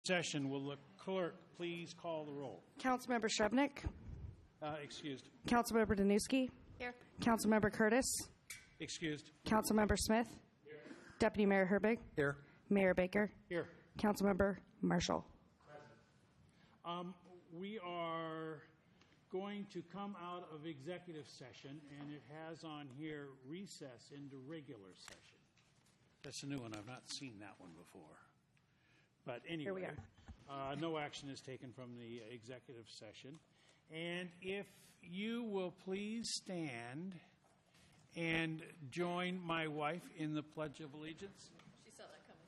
Session. Will the clerk please call the roll? Councilmember Shrevenick. Excused. Councilmember Danuski. Here. Councilmember Curtis. Excused. Councilmember Smith. Here. Deputy Mayor Herbig. Here. Mayor Baker. Here. Councilmember Marshall. We are going to come out of executive session, and it has on here recess into regular session. That's a new one. I've not seen that one before. But anyway, Here we are. No action is taken from the executive session. And if you will please stand and join my wife in the Pledge of Allegiance. She saw that coming.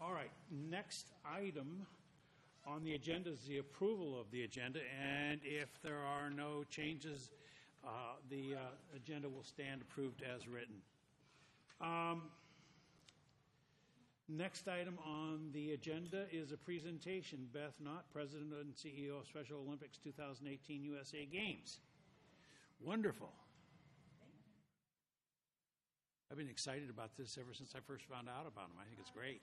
All right, next item on the agenda is the approval of the agenda, and if there are no changes, the agenda will stand approved as written. Next item on the agenda is a presentation. Beth Knott, President and CEO of Special Olympics 2018 USA Games. Wonderful. I've been excited about this ever since I first found out about them. I think it's great.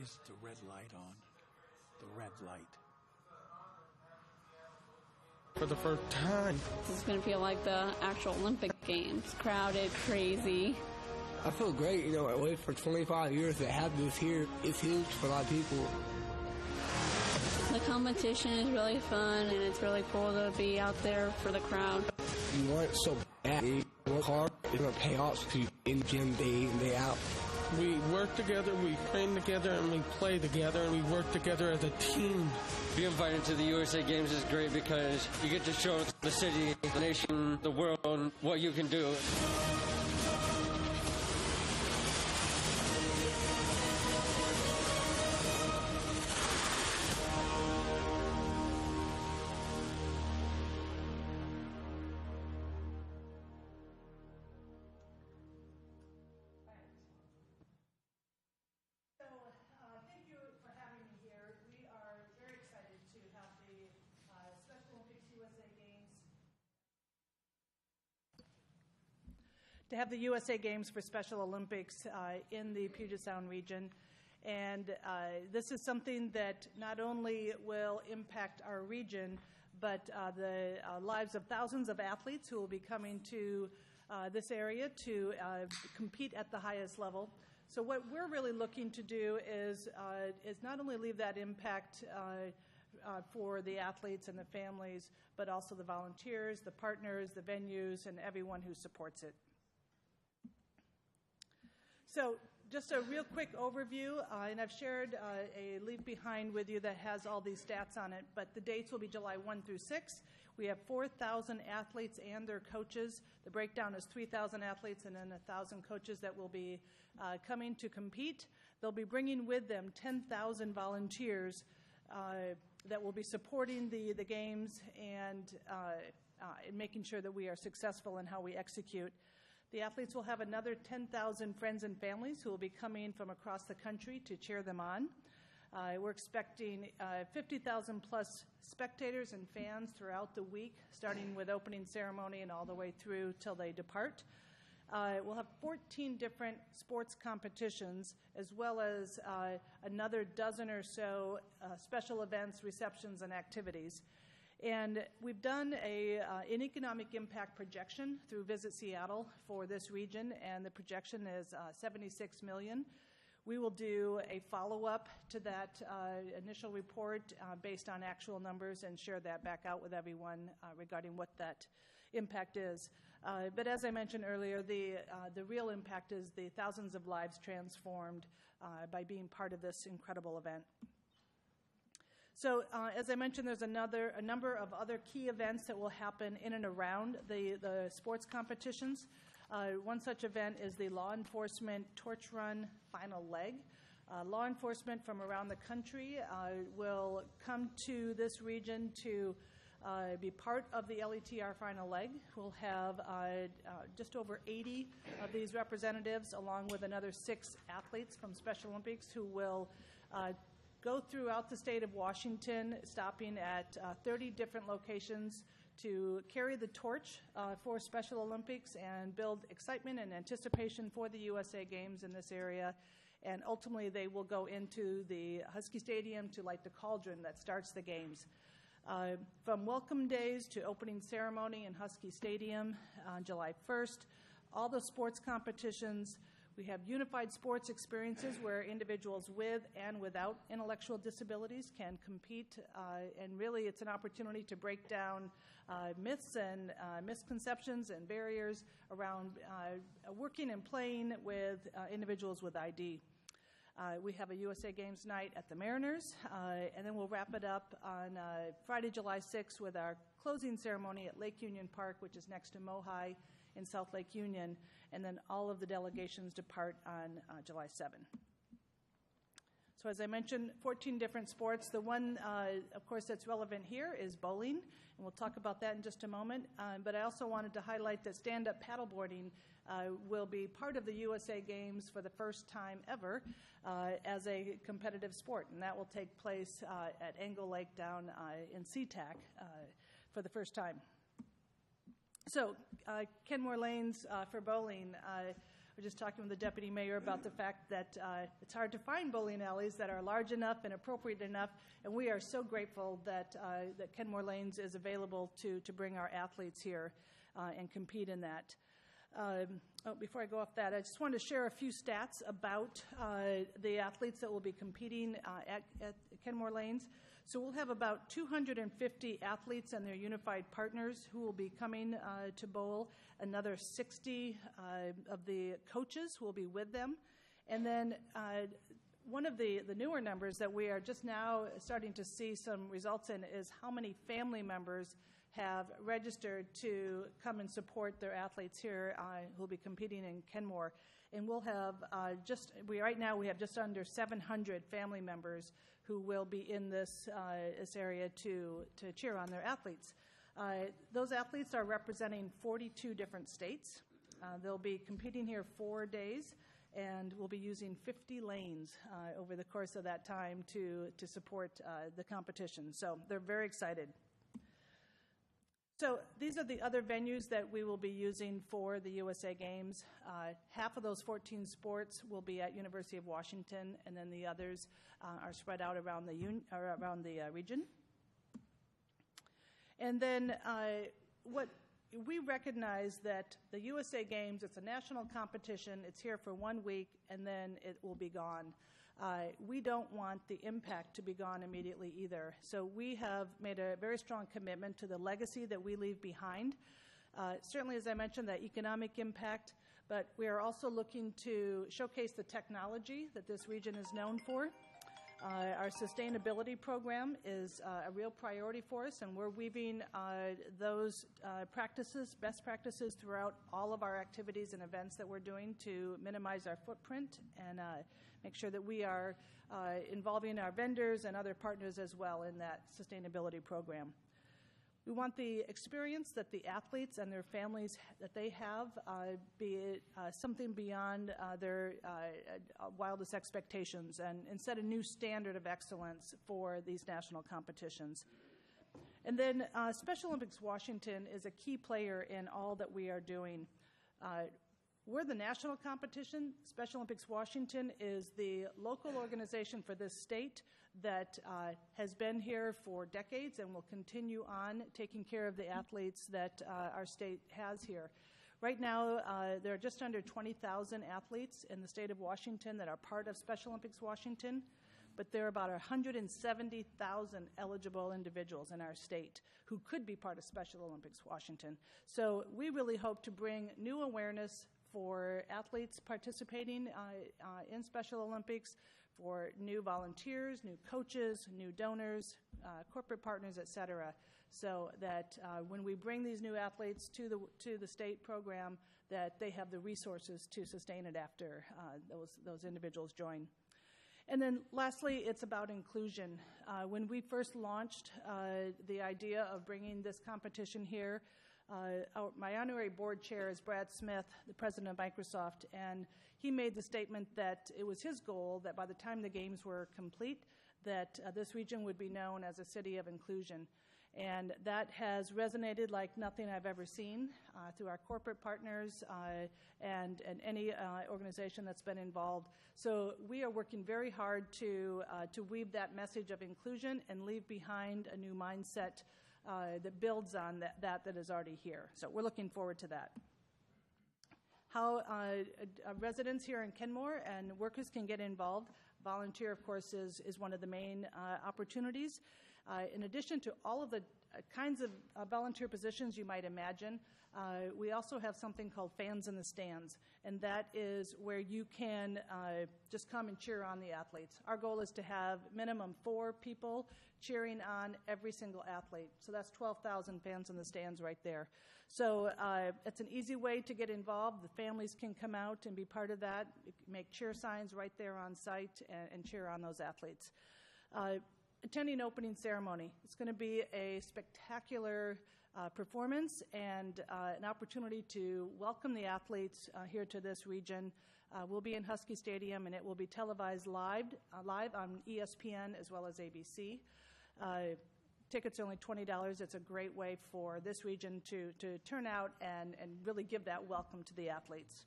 Is the red light on? The red light. For the first time. This is going to feel like the actual Olympic Games. Crowded, crazy. I feel great. You know, I waited for 25 years to have this here. It's huge for a lot of people. The competition is really fun, and it's really cool to be out there for the crowd. You want it so bad. You work hard. It's going to pay off because you're in the gym day in, day out. We work together, we train together, and we play together, and we work together as a team. Being invited to the USA Games is great because you get to show the city, the nation, the world what you can do. To have the USA Games for Special Olympics in the Puget Sound region. And this is something that not only will impact our region, but the lives of thousands of athletes who will be coming to this area to compete at the highest level. So what we're really looking to do is not only leave that impact for the athletes and the families, but also the volunteers, the partners, the venues, and everyone who supports it. So just a real quick overview, and I've shared a leave behind with you that has all these stats on it, but the dates will be July 1 through 6. We have 4,000 athletes and their coaches. The breakdown is 3,000 athletes and then 1,000 coaches that will be coming to compete. They'll be bringing with them 10,000 volunteers that will be supporting the games and making sure that we are successful in how we execute. The athletes will have another 10,000 friends and families who will be coming from across the country to cheer them on. We're expecting 50,000 plus spectators and fans throughout the week, starting with opening ceremony and all the way through till they depart. We'll have 14 different sports competitions, as well as another dozen or so special events, receptions, and activities. And we've done an economic impact projection through Visit Seattle for this region, and the projection is $76 million. We will do a follow-up to that initial report based on actual numbers and share that back out with everyone regarding what that impact is. But as I mentioned earlier, the real impact is the thousands of lives transformed by being part of this incredible event. So as I mentioned, there's a number of other key events that will happen in and around the sports competitions. One such event is the Law Enforcement Torch Run Final Leg. Law enforcement from around the country will come to this region to be part of the LETR Final Leg. We'll have just over 80 of these representatives, along with another 6 athletes from Special Olympics who will go throughout the state of Washington, stopping at 30 different locations to carry the torch for Special Olympics and build excitement and anticipation for the USA Games in this area. And ultimately, they will go into the Husky Stadium to light the cauldron that starts the games. From welcome days to opening ceremony in Husky Stadium on July 1st, all the sports competitions. We have unified sports experiences where individuals with and without intellectual disabilities can compete, and really it's an opportunity to break down myths and misconceptions and barriers around working and playing with individuals with ID. We have a USA Games night at the Mariners, and then we'll wrap it up on Friday, July 6th with our closing ceremony at Lake Union Park, which is next to Mohi in South Lake Union, and then all of the delegations depart on July 7th. So as I mentioned, 14 different sports. The one, of course, that's relevant here is bowling, and we'll talk about that in just a moment. But I also wanted to highlight that stand-up paddleboarding will be part of the USA Games for the first time ever as a competitive sport, and that will take place at Angle Lake down in SeaTac for the first time. So, Kenmore lanes for bowling. We're just talking with the deputy mayor about the fact that it's hard to find bowling alleys that are large enough and appropriate enough, and we are so grateful that Kenmore Lanes is available to bring our athletes here and compete in that. Before I go off that, I just wanted to share a few stats about the athletes that will be competing at Kenmore Lanes. So we'll have about 250 athletes and their unified partners who will be coming to bowl. Another 60 of the coaches will be with them. And then one of the newer numbers that we are just now starting to see some results in is how many family members have registered to come and support their athletes here who will be competing in Kenmore. And we'll have right now we have just under 700 family members who will be in this area to cheer on their athletes. Those athletes are representing 42 different states. They'll be competing here 4 days, and we'll be using 50 lanes over the course of that time to support the competition. So they're very excited. So these are the other venues that we will be using for the USA Games. Half of those 14 sports will be at University of Washington, and then the others are spread out around the region. And then what we recognize that the USA Games, it's a national competition. It's here for 1 week, and then it will be gone. We don't want the impact to be gone immediately either. So we have made a very strong commitment to the legacy that we leave behind. Certainly, as I mentioned, that economic impact, but we are also looking to showcase the technology that this region is known for. Our sustainability program is a real priority for us, and we're weaving those best practices throughout all of our activities and events that we're doing to minimize our footprint and make sure that we are involving our vendors and other partners as well in that sustainability program. We want the experience that the athletes and their families that they have be something beyond their wildest expectations and set a new standard of excellence for these national competitions. And then Special Olympics Washington is a key player in all that we are doing. We're the national competition. Special Olympics Washington is the local organization for this state that has been here for decades and will continue on taking care of the athletes that our state has here. Right now, there are just under 20,000 athletes in the state of Washington that are part of Special Olympics Washington, but there are about 170,000 eligible individuals in our state who could be part of Special Olympics Washington. So we really hope to bring new awareness for athletes participating in Special Olympics, for new volunteers, new coaches, new donors, corporate partners, et cetera, so that when we bring these new athletes to the state program, that they have the resources to sustain it after those individuals join. And then lastly, it's about inclusion. When we first launched the idea of bringing this competition here, my honorary board chair is Brad Smith, the president of Microsoft, and he made the statement that it was his goal that by the time the games were complete, that this region would be known as a city of inclusion. And that has resonated like nothing I've ever seen through our corporate partners and any organization that's been involved. So we are working very hard to weave that message of inclusion and leave behind a new mindset that builds on that is already here. So we're looking forward to that. How residents here in Kenmore and workers can get involved. Volunteer, of course, is one of the main opportunities. In addition to all of the kinds of volunteer positions you might imagine, we also have something called Fans in the Stands, and that is where you can just come and cheer on the athletes. Our goal is to have minimum 4 people cheering on every single athlete. So that's 12,000 fans in the stands right there. So it's an easy way to get involved. The families can come out and be part of that, make cheer signs right there on site and cheer on those athletes. Attending opening ceremony. It's going to be a spectacular performance and an opportunity to welcome the athletes here to this region. We'll be in Husky Stadium, and it will be televised live on ESPN as well as ABC. Tickets are only $20. It's a great way for this region to turn out and really give that welcome to the athletes.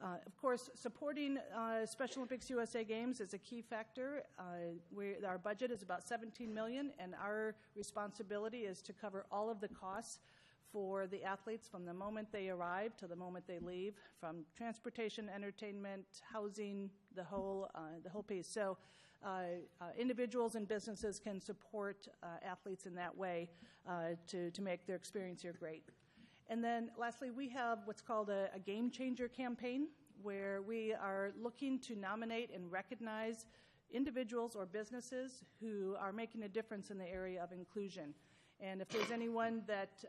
Of course, supporting Special Olympics USA Games is a key factor. Our budget is about $17 million, and our responsibility is to cover all of the costs for the athletes from the moment they arrive to the moment they leave, from transportation, entertainment, housing, the whole piece. So individuals and businesses can support athletes in that way to make their experience here great. And then lastly, we have what's called a Game Changer campaign, where we are looking to nominate and recognize individuals or businesses who are making a difference in the area of inclusion. And if there's anyone that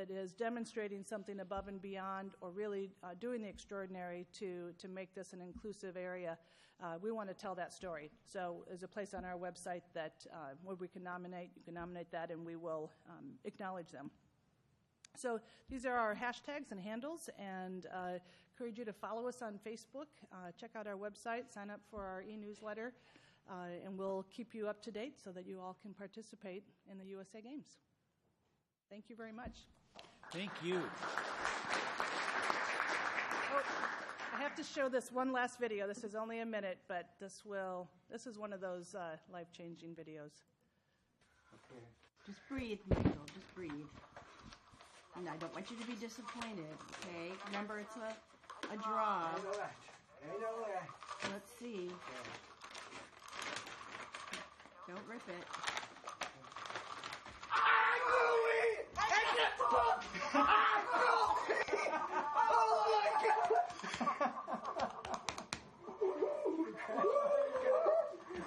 is demonstrating something above and beyond or really doing the extraordinary to make this an inclusive area, we want to tell that story. So there's a place on our website that where we can nominate. You can nominate that, and we will acknowledge them. So these are our hashtags and handles, and encourage you to follow us on Facebook, check out our website, sign up for our e-newsletter, and we'll keep you up to date so that you all can participate in the USA Games. Thank you very much. Thank you. Oh, I have to show this one last video. This is only a minute, but this is one of those life-changing videos. Okay. Just breathe, Michael. Just breathe. And I don't want you to be disappointed, okay? Remember, it's a draw. I know that. Let's see. Don't rip it. Oh my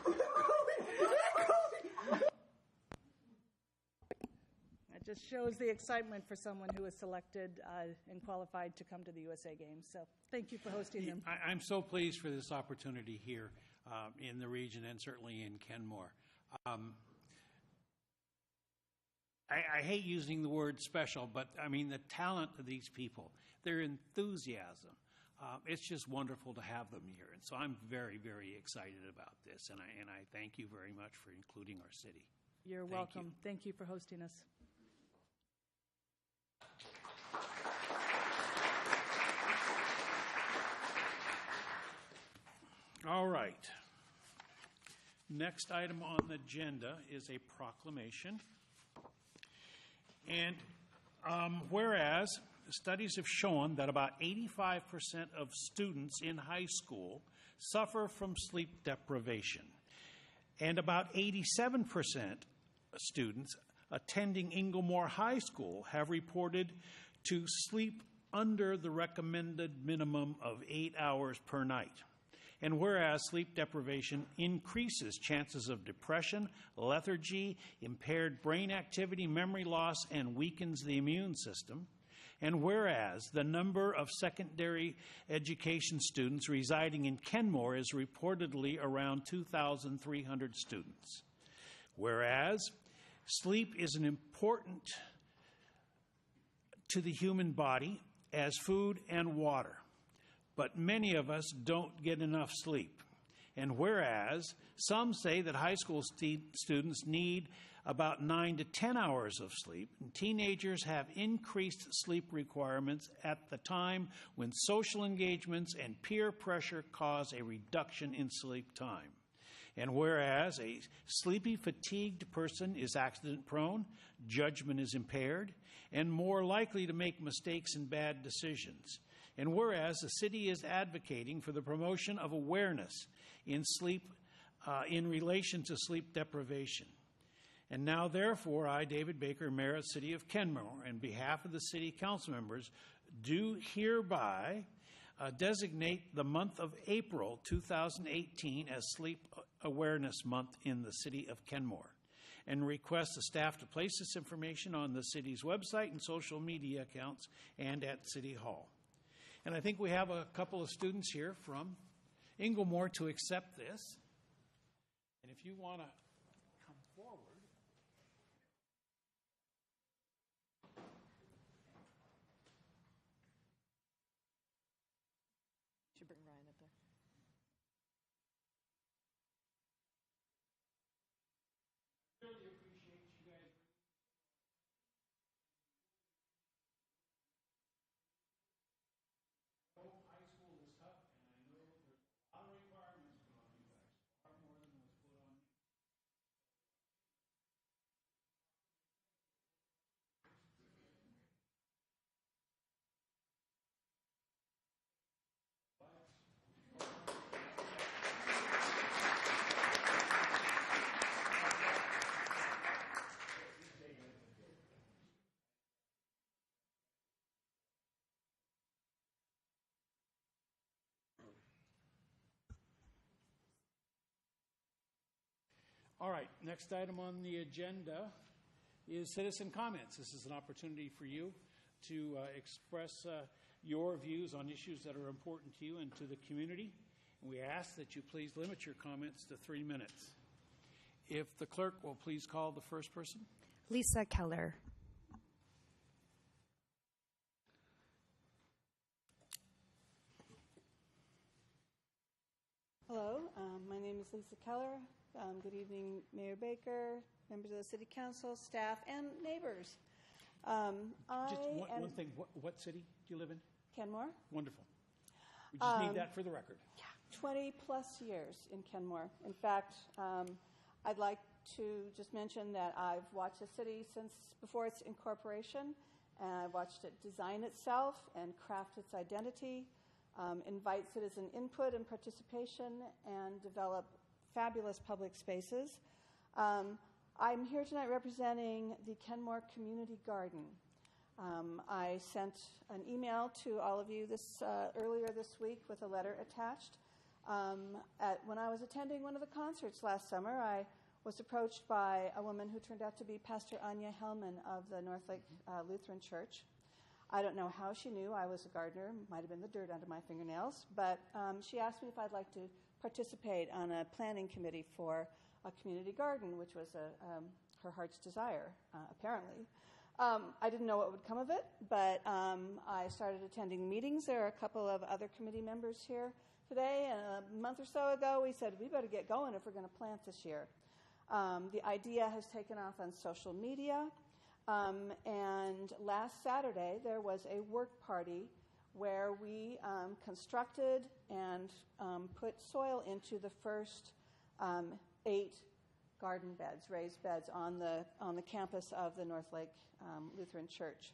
God! shows the excitement for someone who is selected and qualified to come to the USA Games. So thank you for hosting them. I'm so pleased for this opportunity here in the region and certainly in Kenmore. I hate using the word special, but I mean the talent of these people, their enthusiasm. It's just wonderful to have them here. And so I'm very, very excited about this. And I thank you very much for including our city. You're welcome. Thank you for hosting us. All right. Next item on the agenda is a proclamation. And whereas studies have shown that about 85% of students in high school suffer from sleep deprivation, and about 87% of students attending Inglemore High School have reported to sleep under the recommended minimum of 8 hours per night. And whereas sleep deprivation increases chances of depression, lethargy, impaired brain activity, memory loss, and weakens the immune system. And whereas the number of secondary education students residing in Kenmore is reportedly around 2,300 students. Whereas sleep is an important to the human body as food and water, but many of us don't get enough sleep. And whereas some say that high school students need about 9 to 10 hours of sleep, and teenagers have increased sleep requirements at the time when social engagements and peer pressure cause a reduction in sleep time. And whereas a sleepy, fatigued person is accident-prone, judgment is impaired, and more likely to make mistakes and bad decisions. And whereas the city is advocating for the promotion of awareness in sleep, in relation to sleep deprivation. And now, therefore, I, David Baker, Mayor of the City of Kenmore, on behalf of the City Council members, do hereby designate the month of April 2018 as Sleep Awareness Month in the City of Kenmore, and request the staff to place this information on the city's website and social media accounts and at City Hall. And I think we have a couple of students here from Inglemore to accept this. And if you want to come forward. Should bring Ryan up there. Really appreciate you guys. High school is tough, and I know there's a lot of requirements put on you guys, far more than was put on me. All right, next item on the agenda is citizen comments. This is an opportunity for you to express your views on issues that are important to you and to the community. And we ask that you please limit your comments to 3 minutes. If the clerk will please call the first person. Lisa Keller. Hello, my name is Lisa Keller. Good evening, Mayor Baker, members of the City Council, staff, and neighbors. Just one thing. What city do you live in? Kenmore. Wonderful. We just need that for the record. Yeah, 20-plus years in Kenmore. In fact, I'd like to just mention that I've watched the city since before its incorporation, and I've watched it design itself and craft its identity, invite citizen input and participation, and develop fabulous public spaces. I'm here tonight representing the Kenmore Community Garden. I sent an email to all of you earlier this week with a letter attached. When I was attending one of the concerts last summer, I was approached by a woman who turned out to be Pastor Anya Hellman of the North Lake Lutheran Church. I don't know how she knew I was a gardener. Might have been the dirt under my fingernails. But she asked me if I'd like to participate on a planning committee for a community garden, which was her heart's desire, apparently. I didn't know what would come of it, but I started attending meetings. There are a couple of other committee members here today, and a month or so ago we said we better get going if we're going to plant this year. The idea has taken off on social media, and last Saturday there was a work party where we constructed and put soil into the first 8 garden beds, raised beds on the campus of the North Lake Lutheran Church.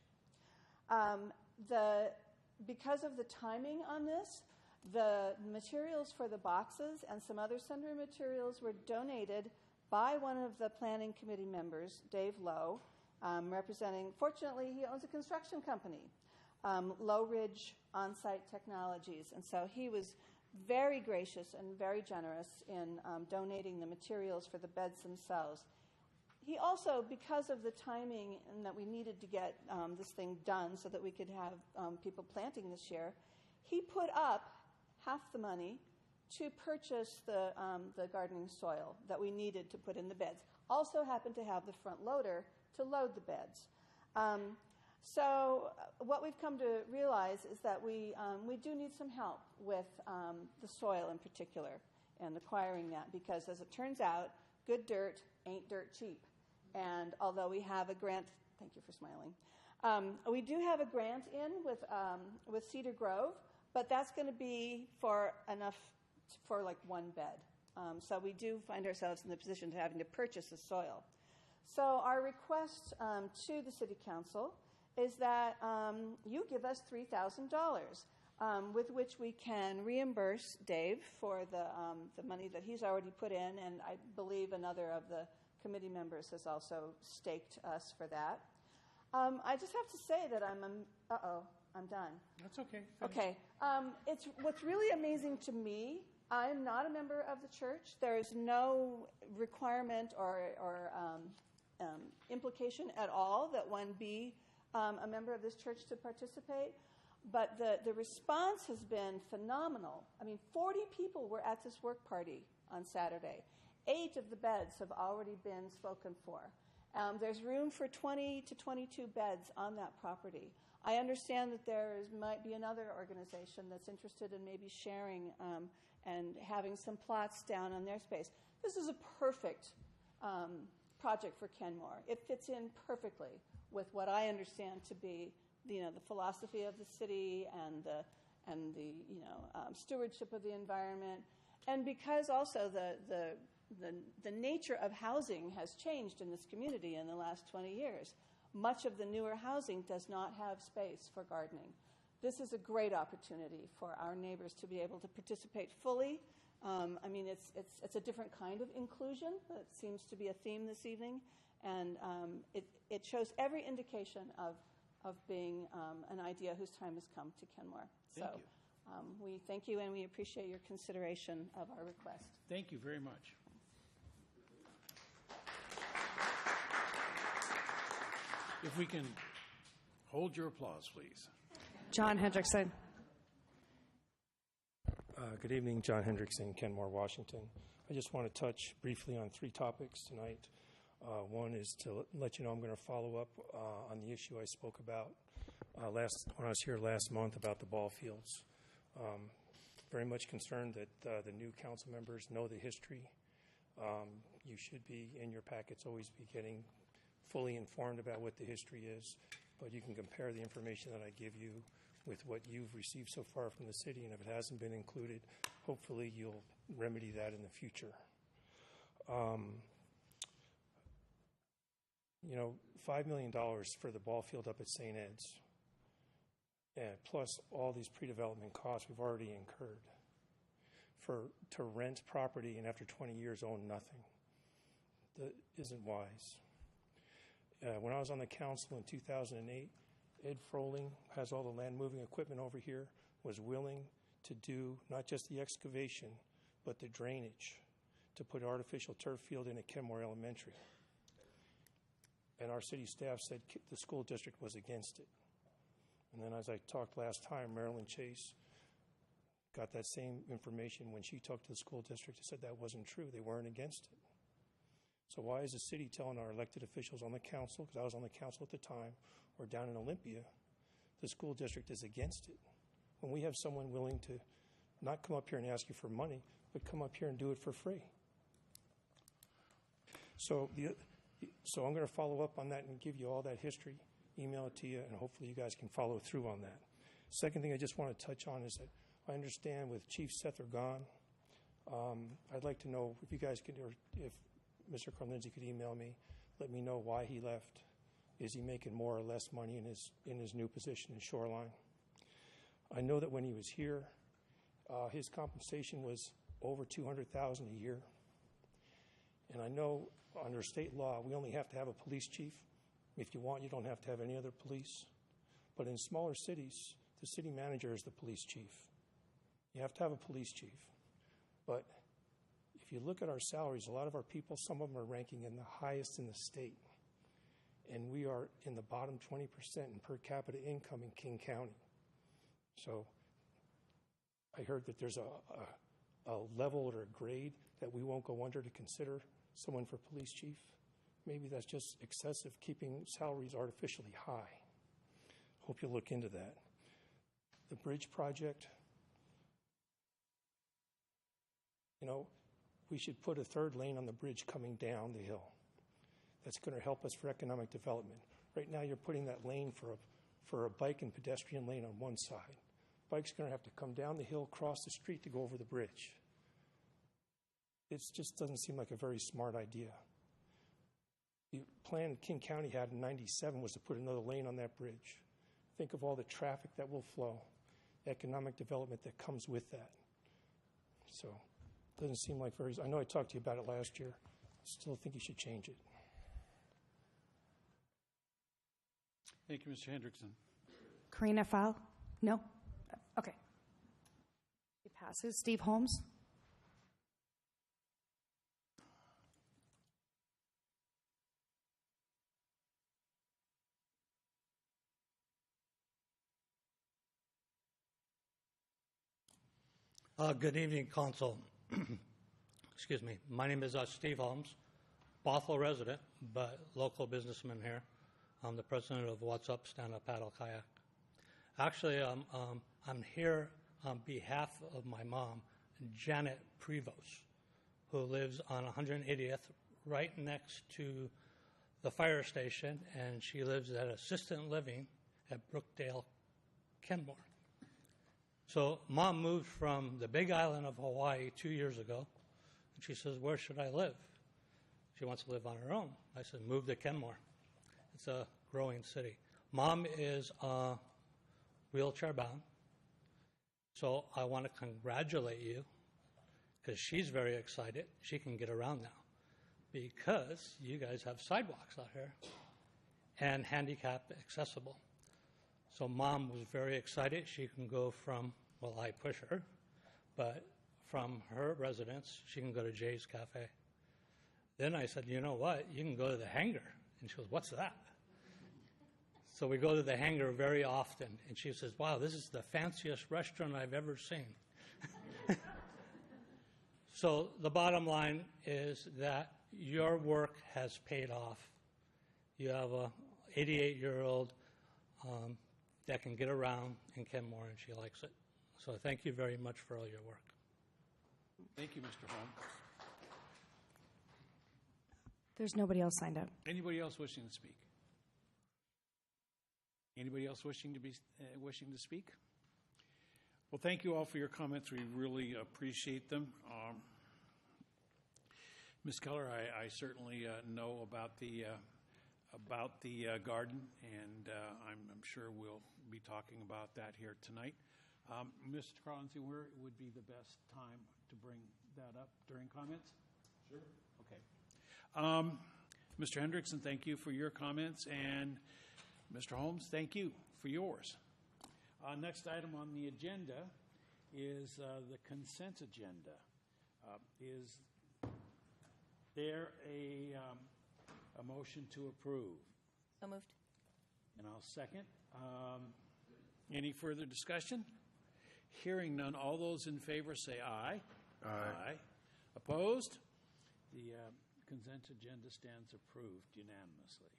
Because of the timing on this, the materials for the boxes and some other sundry materials were donated by one of the planning committee members, Dave Lowe, representing, fortunately, he owns a construction company, Low Ridge On-Site Technologies. And so he was very gracious and very generous in donating the materials for the beds themselves. He also, because of the timing and that we needed to get this thing done so that we could have people planting this year, he put up half the money to purchase the gardening soil that we needed to put in the beds. Also happened to have the front loader to load the beds. So what we've come to realize is that we do need some help with the soil in particular and acquiring that, because as it turns out, good dirt ain't dirt cheap. And although we have a grant, thank you for smiling, we do have a grant in with Cedar Grove, but that's going to be for enough for like one bed. So we do find ourselves in the position of having to purchase the soil. So our request to the City Council is that you give us $3,000 with which we can reimburse Dave for the money that he's already put in, and I believe another of the committee members has also staked us for that. I just have to say that I'm done. That's okay. Okay. It's what's really amazing to me. I'm not a member of the church. There is no requirement or implication at all that one be a member of this church to participate. But the response has been phenomenal. I mean, 40 people were at this work party on Saturday. 8 of the beds have already been spoken for. There's room for 20 to 22 beds on that property. I understand that there might be another organization that's interested in maybe sharing and having some plots down on their space. This is a perfect project for Kenmore. It fits in perfectly with what I understand to be the philosophy of the city and the stewardship of the environment, and because also the nature of housing has changed in this community in the last 20 years. Much of the newer housing does not have space for gardening. This is a great opportunity for our neighbors to be able to participate fully. I mean, it's a different kind of inclusion that seems to be a theme this evening, and it shows every indication of being an idea whose time has come to Kenmore. Thank you. We thank you, and we appreciate your consideration of our request. Thank you very much. If we can hold your applause, please. John Hendrickson. Good evening, John Hendrickson, Kenmore, Washington. I just want to touch briefly on 3 topics tonight. One is to let you know I'm going to follow up on the issue I spoke about when I was here last month about the ball fields. Very much concerned that the new council members know the history. You should be, in your packets, always be getting fully informed about what the history is, but you can compare the information that I give you with what you've received so far from the city, and if it hasn't been included, hopefully you'll remedy that in the future. $5 million for the ball field up at St. Ed's, plus all these pre-development costs we've already incurred to rent property and after 20 years own nothing. That isn't wise. When I was on the council in 2008, Ed Froling has all the land moving equipment over here, was willing to do not just the excavation, but the drainage to put an artificial turf field in at Kenmore Elementary. And our city staff said the school district was against it. And then as I talked last time, Marilyn Chase got that same information when she talked to the school district and said that wasn't true. They weren't against it. So why is the city telling our elected officials on the council, because I was on the council at the time, or down in Olympia, the school district is against it? When we have someone willing to not come up here and ask you for money, but come up here and do it for free. So I'm going to follow up on that and give you all that history, email it to you, and hopefully you guys can follow through on that. Second thing I just want to touch on is that I understand with Chief Seth Ergon, I'd like to know if you guys could, or if Mr. Carlindsey could email me, let me know why he left. Is he making more or less money in his new position in Shoreline? I know that when he was here, his compensation was over $200,000 a year. And I know under state law, we only have to have a police chief. If you want, you don't have to have any other police. But in smaller cities, the city manager is the police chief. You have to have a police chief. But if you look at our salaries, a lot of our people, some of them are ranking in the highest in the state. And we are in the bottom 20% in per capita income in King County. So I heard that there's a level or a grade that we won't go under to consider someone for police chief. Maybe that's just excessive, keeping salaries artificially high. Hope you'll look into that. The bridge project, we should put a third lane on the bridge coming down the hill. That's going to help us for economic development. Right now, you're putting that lane for a bike and pedestrian lane on one side. Bike's going to have to come down the hill, cross the street to go over the bridge. It just doesn't seem like a very smart idea. The plan King County had in '97 was to put another lane on that bridge. Think of all the traffic that will flow, economic development that comes with that. So it doesn't seem like very, I know I talked to you about it last year. I still think you should change it. Thank you, Mr. Hendrickson. Karina Fowl? No? Okay. He passes. Steve Holmes? Good evening, Council. Excuse me. My name is Steve Holmes, Bothell resident, but local businessman here. I'm the president of What's Up Stand Up Paddle Kayak. Actually, I'm here on behalf of my mom, Janet Prevost, who lives on 180th, right next to the fire station, and she lives at assisted living at Brookdale, Kenmore. So Mom moved from the big island of Hawaii 2 years ago, and she says, where should I live? She wants to live on her own. I said, move to Kenmore. It's a growing city. Mom is wheelchair bound, so I want to congratulate you because she's very excited. She can get around now because you guys have sidewalks out here and handicap accessible. So Mom was very excited. She can go from, well, I push her, but from her residence, she can go to Jay's Cafe. Then I said, you know what? You can go to the hangar. And she goes, what's that? So we go to the hangar very often. And she says, wow, this is the fanciest restaurant I've ever seen. So the bottom line is that your work has paid off. You have a 88-year-old that can get around in Kenmore, and she likes it. So thank you very much for all your work. Thank you, Mr. Holmes. There's nobody else signed up. Anybody else wishing to speak? Anybody else wishing to speak? Well, thank you all for your comments. We really appreciate them. Ms. Keller, I certainly know about the garden, and I'm sure we'll be talking about that here tonight. Mr. Carlindsey, where would be the best time to bring that up during comments? Sure. Okay. Mr. Hendrickson, thank you for your comments, and Mr. Holmes, thank you for yours. Next item on the agenda is the consent agenda. Is there a motion to approve? So moved. And I'll second. Any further discussion? Hearing none, all those in favor say aye. Aye. Opposed? The consent agenda stands approved unanimously.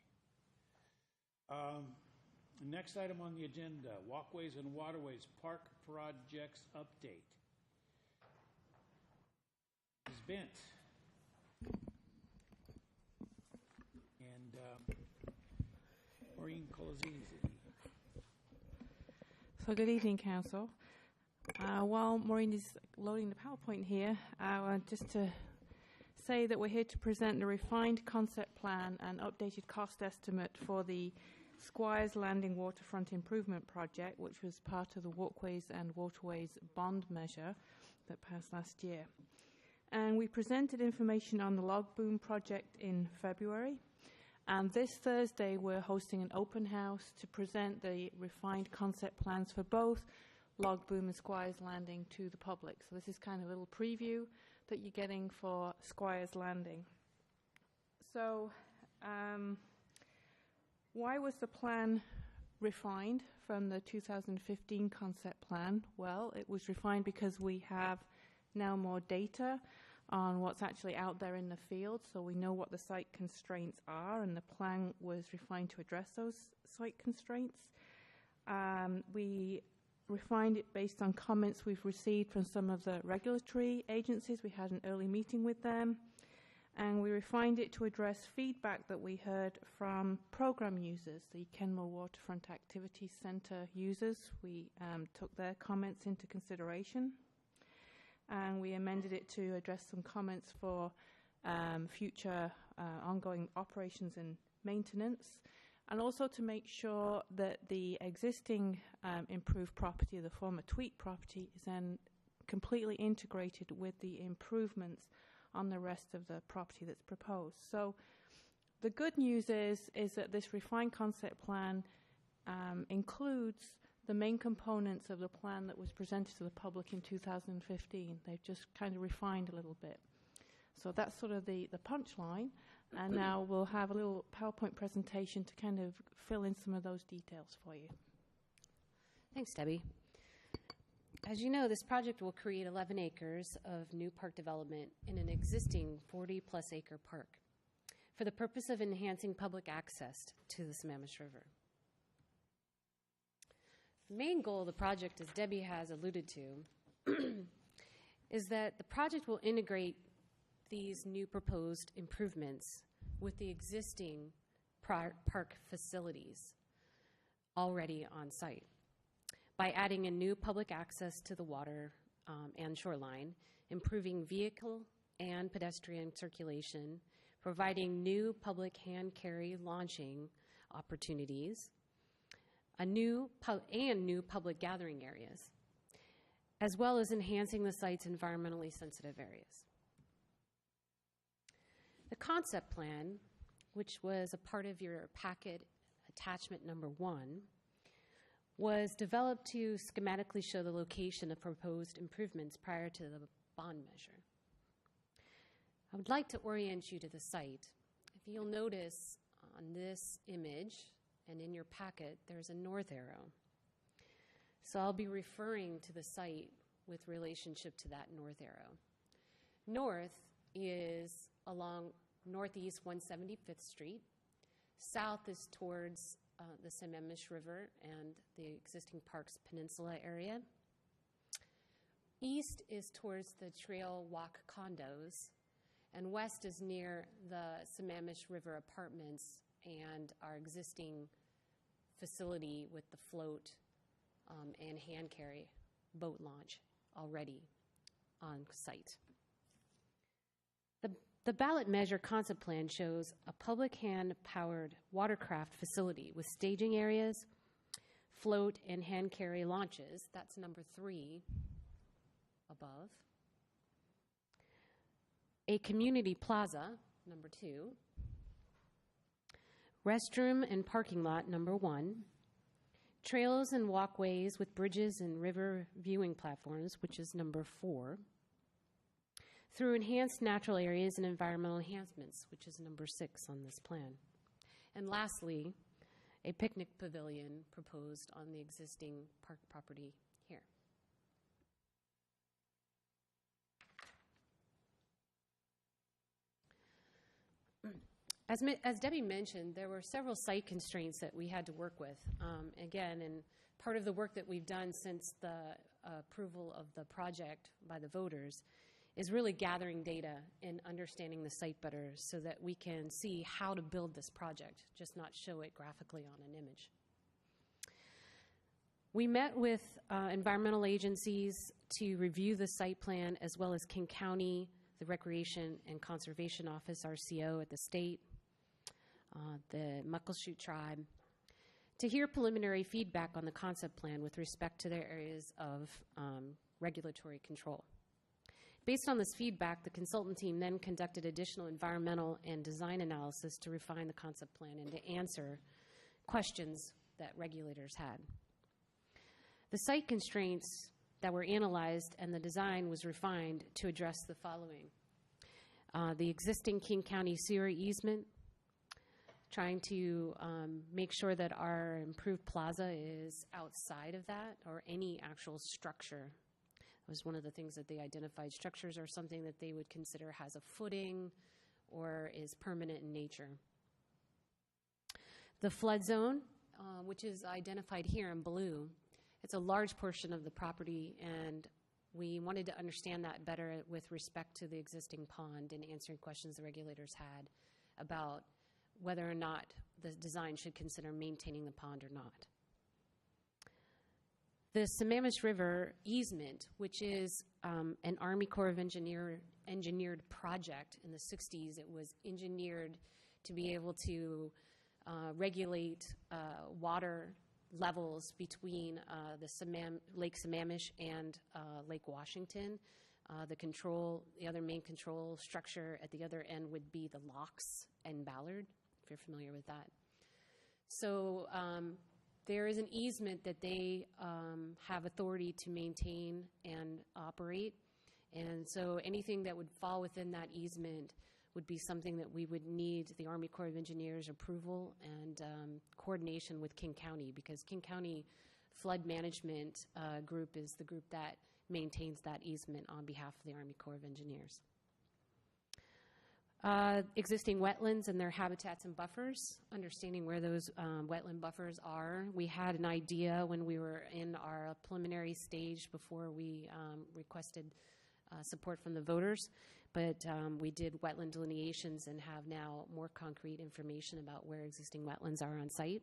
Next item on the agenda, Walkways and Waterways Park Projects Update. Ms. Bent. And Maureen Colazizi. So good evening, Council. While Maureen is loading the PowerPoint here, I want just to say that we're here to present the refined concept plan and updated cost estimate for the Squires Landing Waterfront Improvement Project, which was part of the Walkways and Waterways bond measure that passed last year. And we presented information on the log boom project in February. And this Thursday, we're hosting an open house to present the refined concept plans for both log boom and Squires Landing to the public. So this is kind of a little preview that you're getting for Squires Landing. So why was the plan refined from the 2015 concept plan? Well, it was refined because we have now more data on what's actually out there in the field, so we know what the site constraints are, and the plan was refined to address those site constraints. We refined it based on comments we've received from some of the regulatory agencies. We had an early meeting with them, and we refined it to address feedback that we heard from program users, the Kenmore Waterfront Activity Centre users. We took their comments into consideration, and we amended it to address some comments for future ongoing operations and maintenance, and also to make sure that the existing improved property, the former Tweet property, is then completely integrated with the improvements on the rest of the property that's proposed. So the good news is that this refined concept plan includes the main components of the plan that was presented to the public in 2015. They've just kind of refined a little bit. So that's sort of the punchline. And now we'll have a little PowerPoint presentation to kind of fill in some of those details for you. Thanks, Debbie. As you know, this project will create 11 acres of new park development in an existing 40-plus acre park for the purpose of enhancing public access to the Sammamish River. The main goal of the project, as Debbie has alluded to, is that the project will integrate these new proposed improvements with the existing park facilities already on site by adding a new public access to the water and shoreline, improving vehicle and pedestrian circulation, providing new public hand carry launching opportunities, new public gathering areas, as well as enhancing the site's environmentally sensitive areas. The concept plan, which was a part of your packet attachment number 1, was developed to schematically show the location of proposed improvements prior to the bond measure. I would like to orient you to the site. If you'll notice on this image and in your packet, there's a north arrow. So I'll be referring to the site with relationship to that north arrow. North is along Northeast 175th Street. South is towards the Sammamish River and the existing Parks Peninsula area. East is towards the Trail Walk condos, and west is near the Sammamish River apartments and our existing facility with the float and hand carry boat launch already on site. The ballot measure concept plan shows a public hand-powered watercraft facility with staging areas, float and hand carry launches. That's number 3 above. A community plaza, number 2. Restroom and parking lot, number 1. Trails and walkways with bridges and river viewing platforms, which is number 4. through enhanced natural areas and environmental enhancements, which is number 6 on this plan. And lastly, a picnic pavilion proposed on the existing park property here. As Debbie mentioned, there were several site constraints that we had to work with. Again, and part of the work that we've done since the approval of the project by the voters is really gathering data and understanding the site better so that we can see how to build this project, just not show it graphically on an image. We met with environmental agencies to review the site plan, as well as King County, the Recreation and Conservation Office, RCO at the state, the Muckleshoot Tribe, to hear preliminary feedback on the concept plan with respect to their areas of regulatory control. Based on this feedback, the consultant team then conducted additional environmental and design analysis to refine the concept plan and to answer questions that regulators had. The site constraints that were analyzed and the design was refined to address the following. The existing King County sewer easement, trying to make sure that our improved plaza is outside of that or any actual structure. That was one of the things that they identified. Structures are something that they would consider has a footing or is permanent in nature. The flood zone, which is identified here in blue, it's a large portion of the property, and we wanted to understand that better with respect to the existing pond and answering questions the regulators had about whether or not the design should consider maintaining the pond or not. The Sammamish River easement, which is an Army Corps of engineered project in the 60s, it was engineered to be able to regulate water levels between Lake Sammamish and Lake Washington. The other main control structure at the other end would be the locks and Ballard, if you're familiar with that. So there is an easement that they have authority to maintain and operate. And so anything that would fall within that easement would be something that we would need the Army Corps of Engineers approval and coordination with King County, because King County Flood Management Group is the group that maintains that easement on behalf of the Army Corps of Engineers. Existing wetlands and their habitats and buffers, understanding where those wetland buffers are. We had an idea when we were in our preliminary stage before we requested support from the voters, but we did wetland delineations and have now more concrete information about where existing wetlands are on site.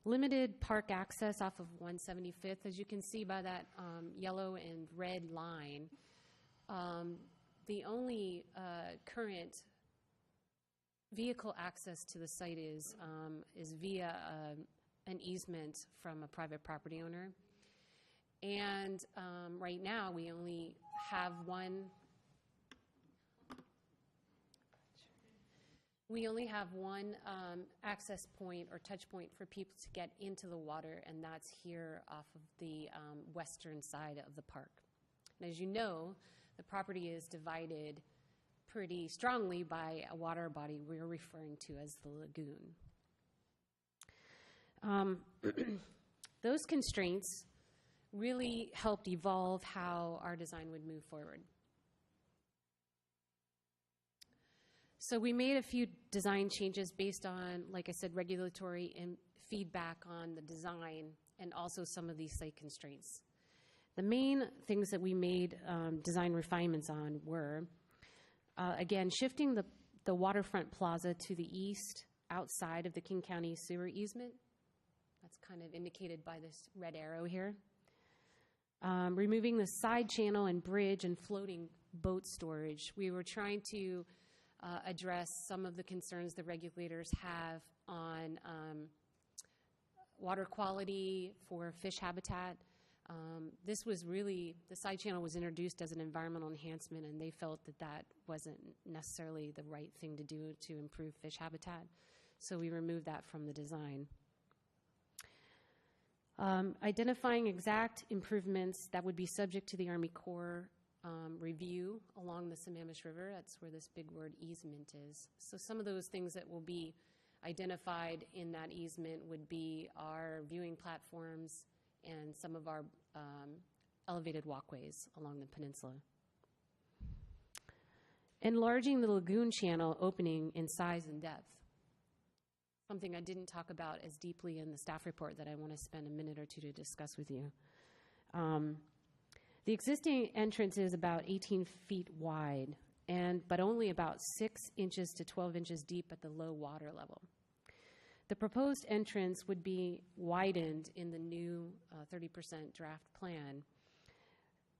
Limited park access off of 175th, as you can see by that yellow and red line. The only current vehicle access to the site is via an easement from a private property owner. And right now, we only have one. We only have one access point or touch point for people to get into the water, and that's here off of the western side of the park. And as you know, the property is divided pretty strongly by a water body we're referring to as the lagoon. Those constraints really helped evolve how our design would move forward. So we made a few design changes based on, like I said, regulatory and feedback on the design and also some of these site constraints. The main things that we made design refinements on were, again, shifting the waterfront plaza to the east outside of the King County sewer easement. That's kind of indicated by this red arrow here. Removing the side channel and bridge and floating boat storage. We were trying to address some of the concerns the regulators have on water quality for fish habitat. This was really, the side channel was introduced as an environmental enhancement, and they felt that that wasn't necessarily the right thing to do to improve fish habitat. So we removed that from the design. Identifying exact improvements that would be subject to the Army Corps review along the Sammamish River. That's where this big word easement is. So some of those things that will be identified in that easement would be our viewing platforms and some of our elevated walkways along the peninsula. Enlarging the lagoon channel opening in size and depth. Something I didn't talk about as deeply in the staff report that I want to spend a minute or two to discuss with you. The existing entrance is about 18 feet wide, but only about 6 inches to 12 inches deep at the low water level. The proposed entrance would be widened in the new 30% draft plan,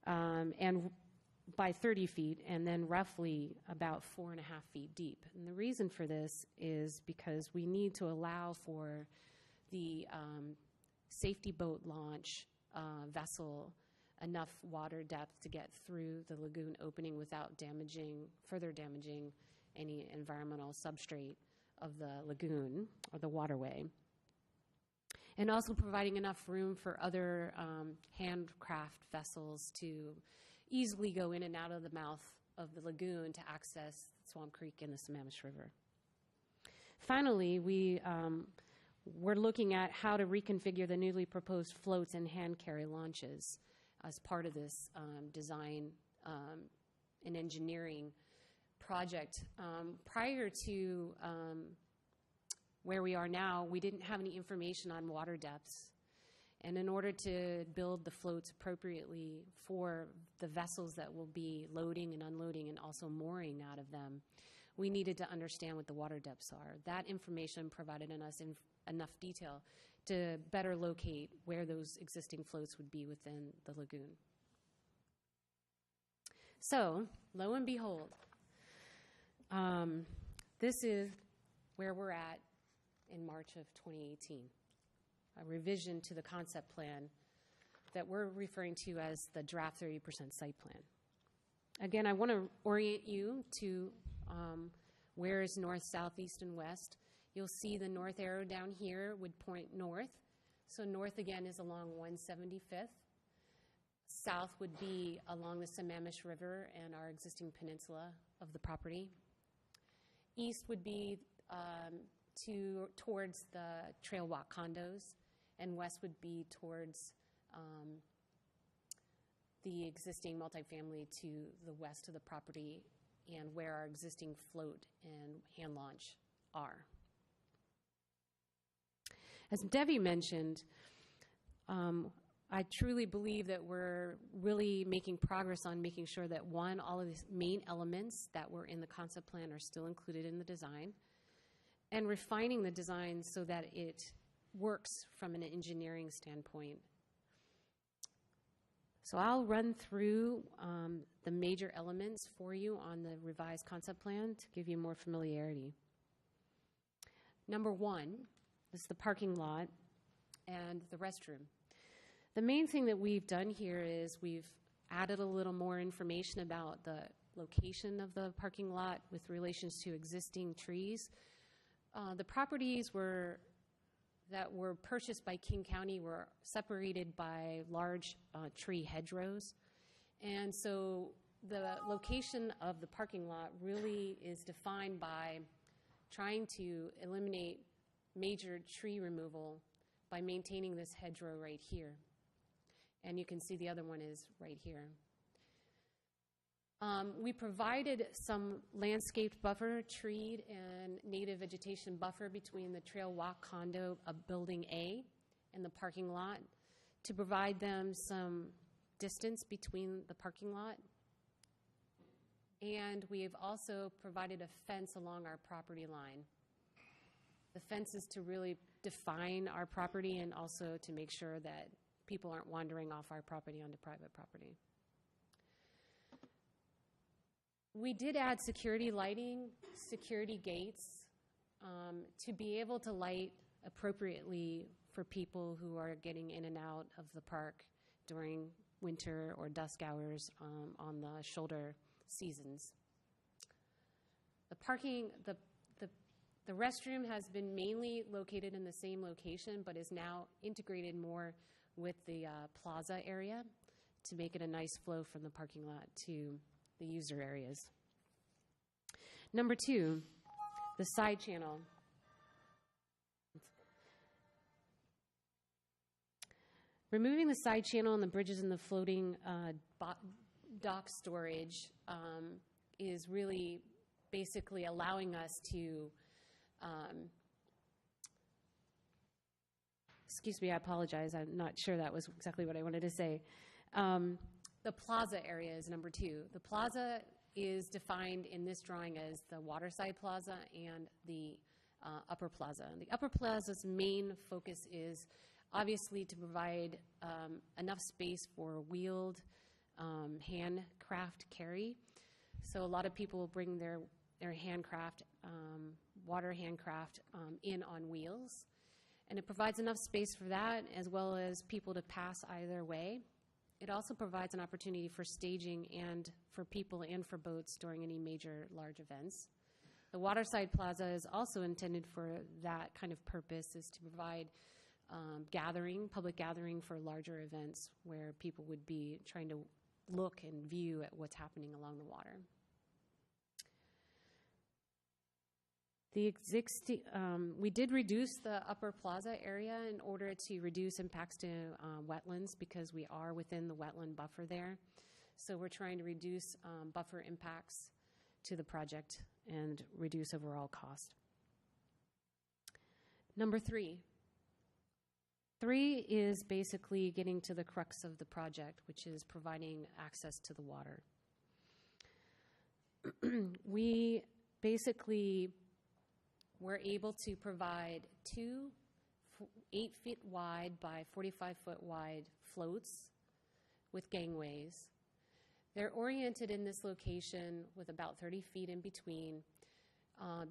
and by 30 feet, and then roughly about 4.5 feet deep. And the reason for this is because we need to allow for the safety boat launch vessel enough water depth to get through the lagoon opening without further damaging any environmental substrate of the lagoon or the waterway. And also providing enough room for other handcraft vessels to easily go in and out of the mouth of the lagoon to access Swamp Creek and the Sammamish River. Finally, we're looking at how to reconfigure the newly proposed floats and hand carry launches as part of this design and engineering project. Prior to where we are now, we didn't have any information on water depths. And in order to build the floats appropriately for the vessels that will be loading and unloading and also mooring out of them, we needed to understand what the water depths are. That information provided us enough detail to better locate where those existing floats would be within the lagoon. So, lo and behold, this is where we're at in March of 2018. A revision to the concept plan that we're referring to as the draft 30% site plan. Again, I want to orient you to where is north, south, east, and west. You'll see the north arrow down here would point north. So north again is along 175th. South would be along the Sammamish River and our existing peninsula of the property. East would be towards the trail walk condos, and west would be towards the existing multifamily to the west of the property and where our existing float and hand launch are. As Debbie mentioned, I truly believe that we're really making progress on making sure that, one, all of these main elements that were in the concept plan are still included in the design, and refining the design so that it works from an engineering standpoint. So I'll run through the major elements for you on the revised concept plan to give you more familiarity. Number one is the parking lot and the restroom. The main thing that we've done here is we've added a little more information about the location of the parking lot with relations to existing trees. The properties that were purchased by King County were separated by large tree hedgerows. And so the location of the parking lot really is defined by trying to eliminate major tree removal by maintaining this hedgerow right here. And you can see the other one is right here. We provided some landscaped buffer, treed and native vegetation buffer between the trail walk condo of Building A and the parking lot to provide them some distance between the parking lot. And we have also provided a fence along our property line. The fence is to really define our property and also to make sure that people aren't wandering off our property onto private property. We did add security lighting, security gates, to be able to light appropriately for people who are getting in and out of the park during winter or dusk hours on the shoulder seasons. The restroom has been mainly located in the same location, but is now integrated more with the plaza area to make it a nice flow from the parking lot to the user areas. Number 2, the side channel. Removing the side channel and the bridges and the floating dock storage is really basically allowing us to, excuse me, I apologize, I'm not sure that was exactly what I wanted to say. The plaza area is number 2. The plaza is defined in this drawing as the waterside plaza and the upper plaza. The upper plaza's main focus is obviously to provide enough space for wheeled handcraft carry. So a lot of people will bring their handcraft, water handcraft in on wheels. And it provides enough space for that as well as people to pass either way. It also provides an opportunity for staging and for people and for boats during any major large events. The waterside plaza is also intended for that kind of purpose, is to provide public gathering for larger events where people would be trying to look and view at what's happening along the water. We did reduce the upper plaza area in order to reduce impacts to wetlands because we are within the wetland buffer there. So we're trying to reduce buffer impacts to the project and reduce overall cost. Number 3. 3 is basically getting to the crux of the project, which is providing access to the water. We basically were able to provide 2 8 feet wide by 45 foot wide floats with gangways. They're oriented in this location with about 30 feet in between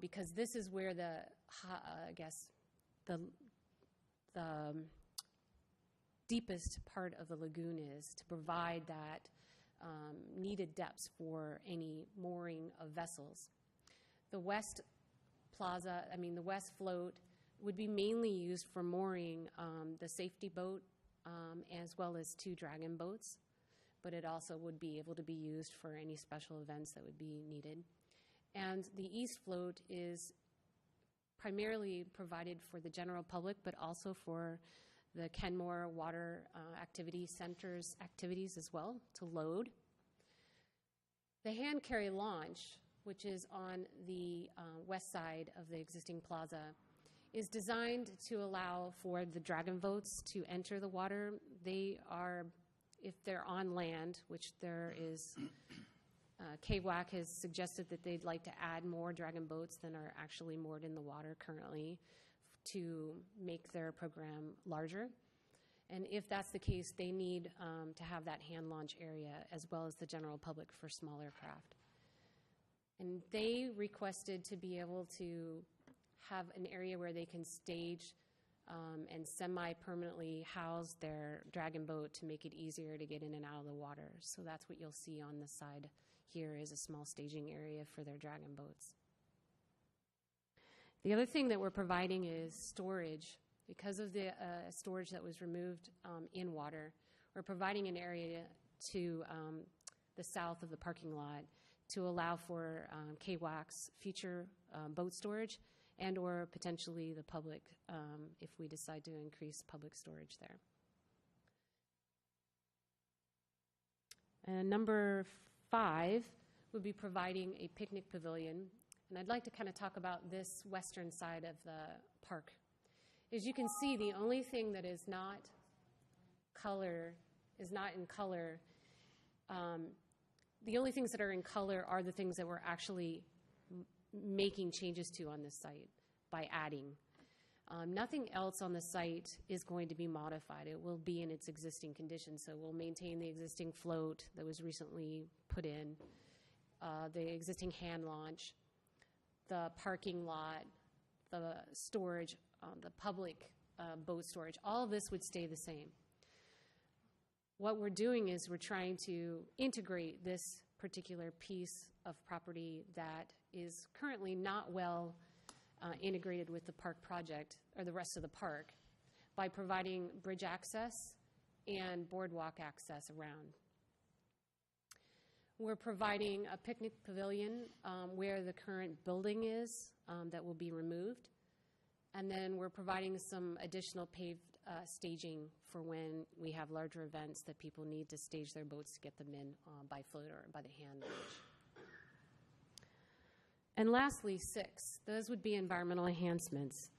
because this is where the deepest part of the lagoon is to provide that needed depths for any mooring of vessels. The west float would be mainly used for mooring the safety boat as well as 2 dragon boats, but it also would be able to be used for any special events that would be needed. And the east float is primarily provided for the general public, but also for the Kenmore Water Activity Center's activities as well to load. The hand carry launch, which is on the west side of the existing plaza, is designed to allow for the dragon boats to enter the water. They are, if they're on land, which there is, KWAC has suggested that they'd like to add more dragon boats than are actually moored in the water currently to make their program larger. And if that's the case, they need to have that hand launch area as well as the general public for smaller craft. And they requested to be able to have an area where they can stage and semi-permanently house their dragon boat to make it easier to get in and out of the water. So that's what you'll see on the side here is a small staging area for their dragon boats. The other thing that we're providing is storage. Because of the storage that was removed in water, we're providing an area to the south of the parking lot to allow for KWAC's future boat storage and or potentially the public if we decide to increase public storage there. And number 5 would be providing a picnic pavilion. And I'd like to kind of talk about this western side of the park. As you can see, the only thing that is not in color, the only things that are in color are the things that we're actually making changes to on this site by adding. Nothing else on the site is going to be modified. It will be in its existing condition, so we'll maintain the existing float that was recently put in, the existing hand launch, the parking lot, the storage, the public boat storage. All of this would stay the same. What we're doing is we're trying to integrate this particular piece of property that is currently not well integrated with the park project or the rest of the park by providing bridge access and boardwalk access around. We're providing a picnic pavilion where the current building is that will be removed. And then we're providing some additional paved staging for when we have larger events that people need to stage their boats to get them in by float or by the hand bridge. And lastly, 6, those would be environmental enhancements.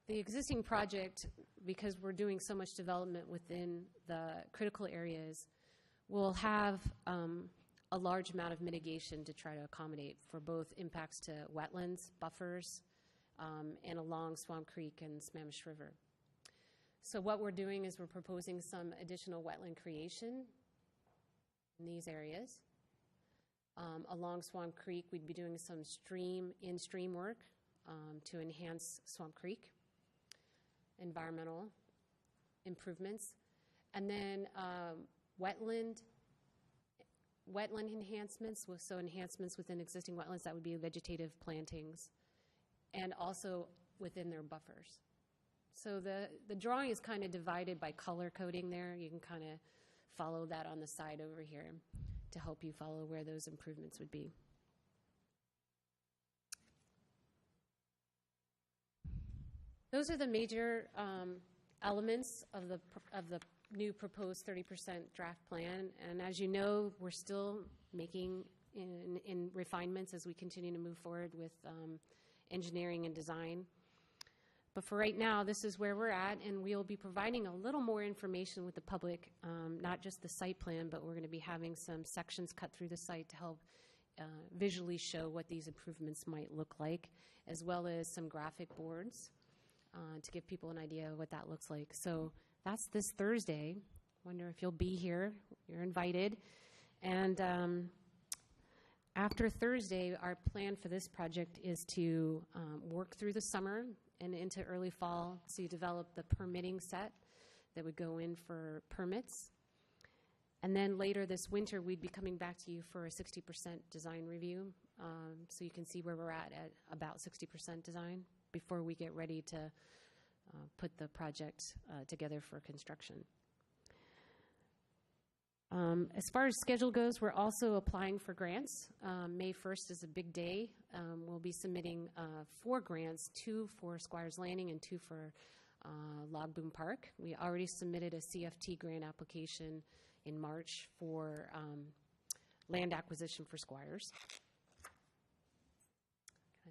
The existing project, because we're doing so much development within the critical areas, will have a large amount of mitigation to try to accommodate for both impacts to wetlands, buffers, and along Swamp Creek and Sammamish River. So what we're doing is we're proposing some additional wetland creation in these areas. Along Swamp Creek, we'd be doing some in-stream work to enhance Swamp Creek, environmental improvements, and then wetland enhancements, so enhancements within existing wetlands, that would be vegetative plantings, and also within their buffers. So the drawing is kind of divided by color coding there. You can kind of follow that on the side over here to help you follow where those improvements would be. Those are the major elements of the new proposed 30% draft plan. And as you know, we're still making in refinements as we continue to move forward with engineering and design. But for right now, this is where we're at, and we'll be providing a little more information with the public, not just the site plan, but we're going to be having some sections cut through the site to help visually show what these improvements might look like, as well as some graphic boards to give people an idea of what that looks like. So that's this Thursday. Wonder if you'll be here. You're invited. And after Thursday, our plan for this project is to work through the summer and into early fall to develop the permitting set that would go in for permits. And then later this winter, we'd be coming back to you for a 60% design review. So you can see where we're at about 60% design before we get ready to put the project together for construction. As far as schedule goes, we're also applying for grants. May 1st is a big day. We'll be submitting 4 grants, 2 for Squires Landing and 2 for Log Boom Park. We already submitted a CFT grant application in March for land acquisition for Squires.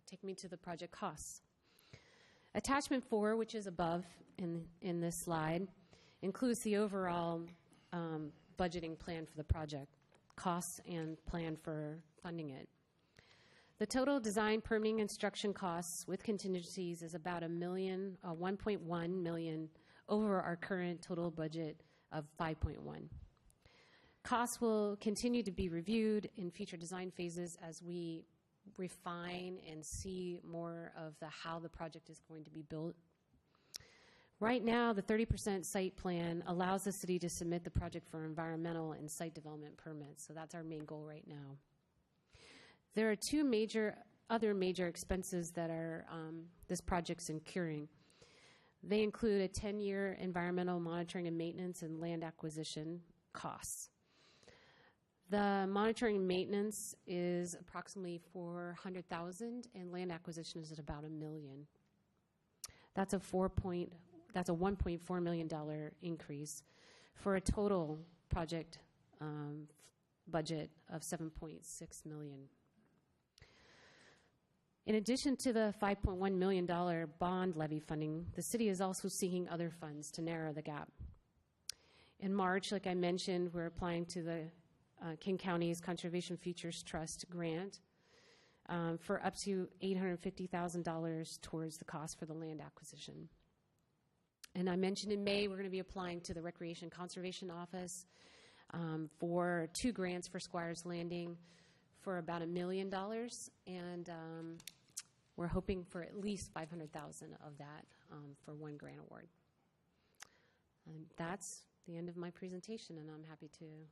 Take me to the project costs. Attachment 4, which is above in this slide, includes the overall budgeting plan for the project, costs and plan for funding it. The total design, permitting, construction costs with contingencies is about $1.1 million over our current total budget of $5.1. Costs will continue to be reviewed in future design phases as we refine and see more of how the project is going to be built. Right now, the 30% site plan allows the city to submit the project for environmental and site development permits, so that's our main goal right now. There are 2 other major expenses that are this project's incurring. They include a 10-year environmental monitoring and maintenance and land acquisition costs. The monitoring and maintenance is approximately $400,000, and land acquisition is at about $1 million. That's a $1.4 million increase for a total project budget of $7.6 million. In addition to the $5.1 million bond levy funding, the city is also seeking other funds to narrow the gap. In March, like I mentioned, we're applying to the King County's Conservation Futures Trust grant for up to $850,000 towards the cost for the land acquisition. And I mentioned in May, we're going to be applying to the Recreation Conservation Office for 2 grants for Squires Landing for about $1 million, and we're hoping for at least $500,000 of that for 1 grant award. And that's the end of my presentation, and I'm happy to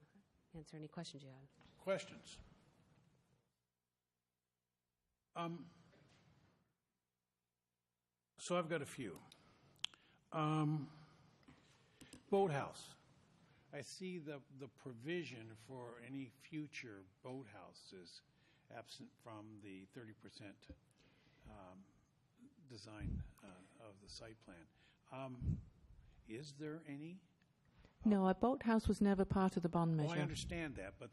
answer any questions you have. Questions? So I've got a few. Boathouse. I see the provision for any future boathouses absent from the 30% design of the site plan. Is there any? No, a boathouse was never part of the bond measure. Oh, I understand that, but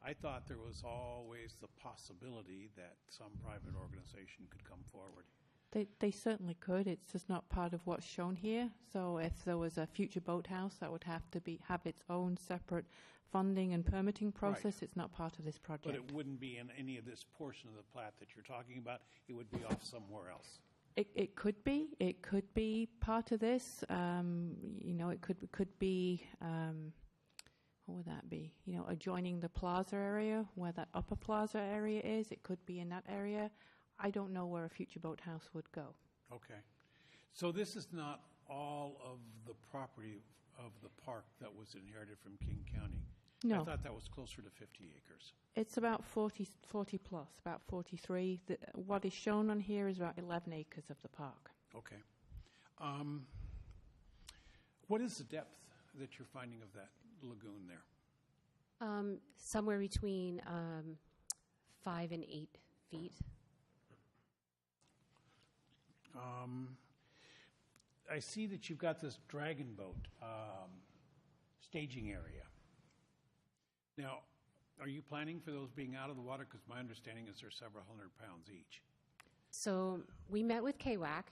I thought there was always the possibility that some private organization could come forward. They certainly could. It's just not part of what's shown here. So if there was a future boathouse, that would have to have its own separate funding and permitting process. Right. It's not part of this project. But it wouldn't be in any of this portion of the plat that you're talking about. It would be off somewhere else. It could be. It could be part of this. It could be. What would that be? Adjoining the plaza area, where that upper plaza area is. It could be in that area. I don't know where a future boathouse would go. Okay. So this is not all of the property of the park that was inherited from King County? No. I thought that was closer to 50 acres. It's about 40 plus, about 43. What is shown on here is about 11 acres of the park. Okay. What is the depth that you're finding of that lagoon there? Somewhere between 5 and 8 feet. I see that you've got this dragon boat staging area. Now, are you planning for those being out of the water? Because my understanding is they're several hundred pounds each. So we met with KWAC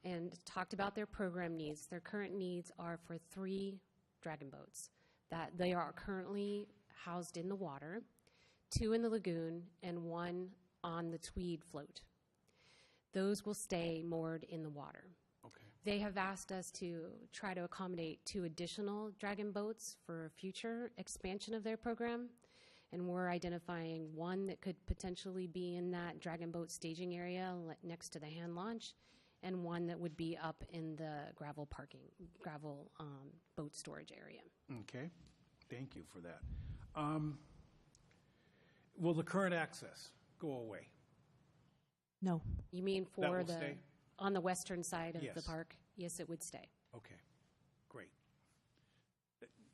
and talked about their program needs. Their current needs are for 3 dragon boats that they are currently housed in the water, 2 in the lagoon, and 1 on the Tweed float. Those will stay moored in the water. Okay. They have asked us to try to accommodate 2 additional dragon boats for future expansion of their program, and we're identifying 1 that could potentially be in that dragon boat staging area next to the hand launch, and 1 that would be up in the gravel boat storage area. Okay. Thank you for that. Will the current access go away? No. You mean That for will stay? on the western side of the Yes. park? Yes, it would stay. Okay. Great.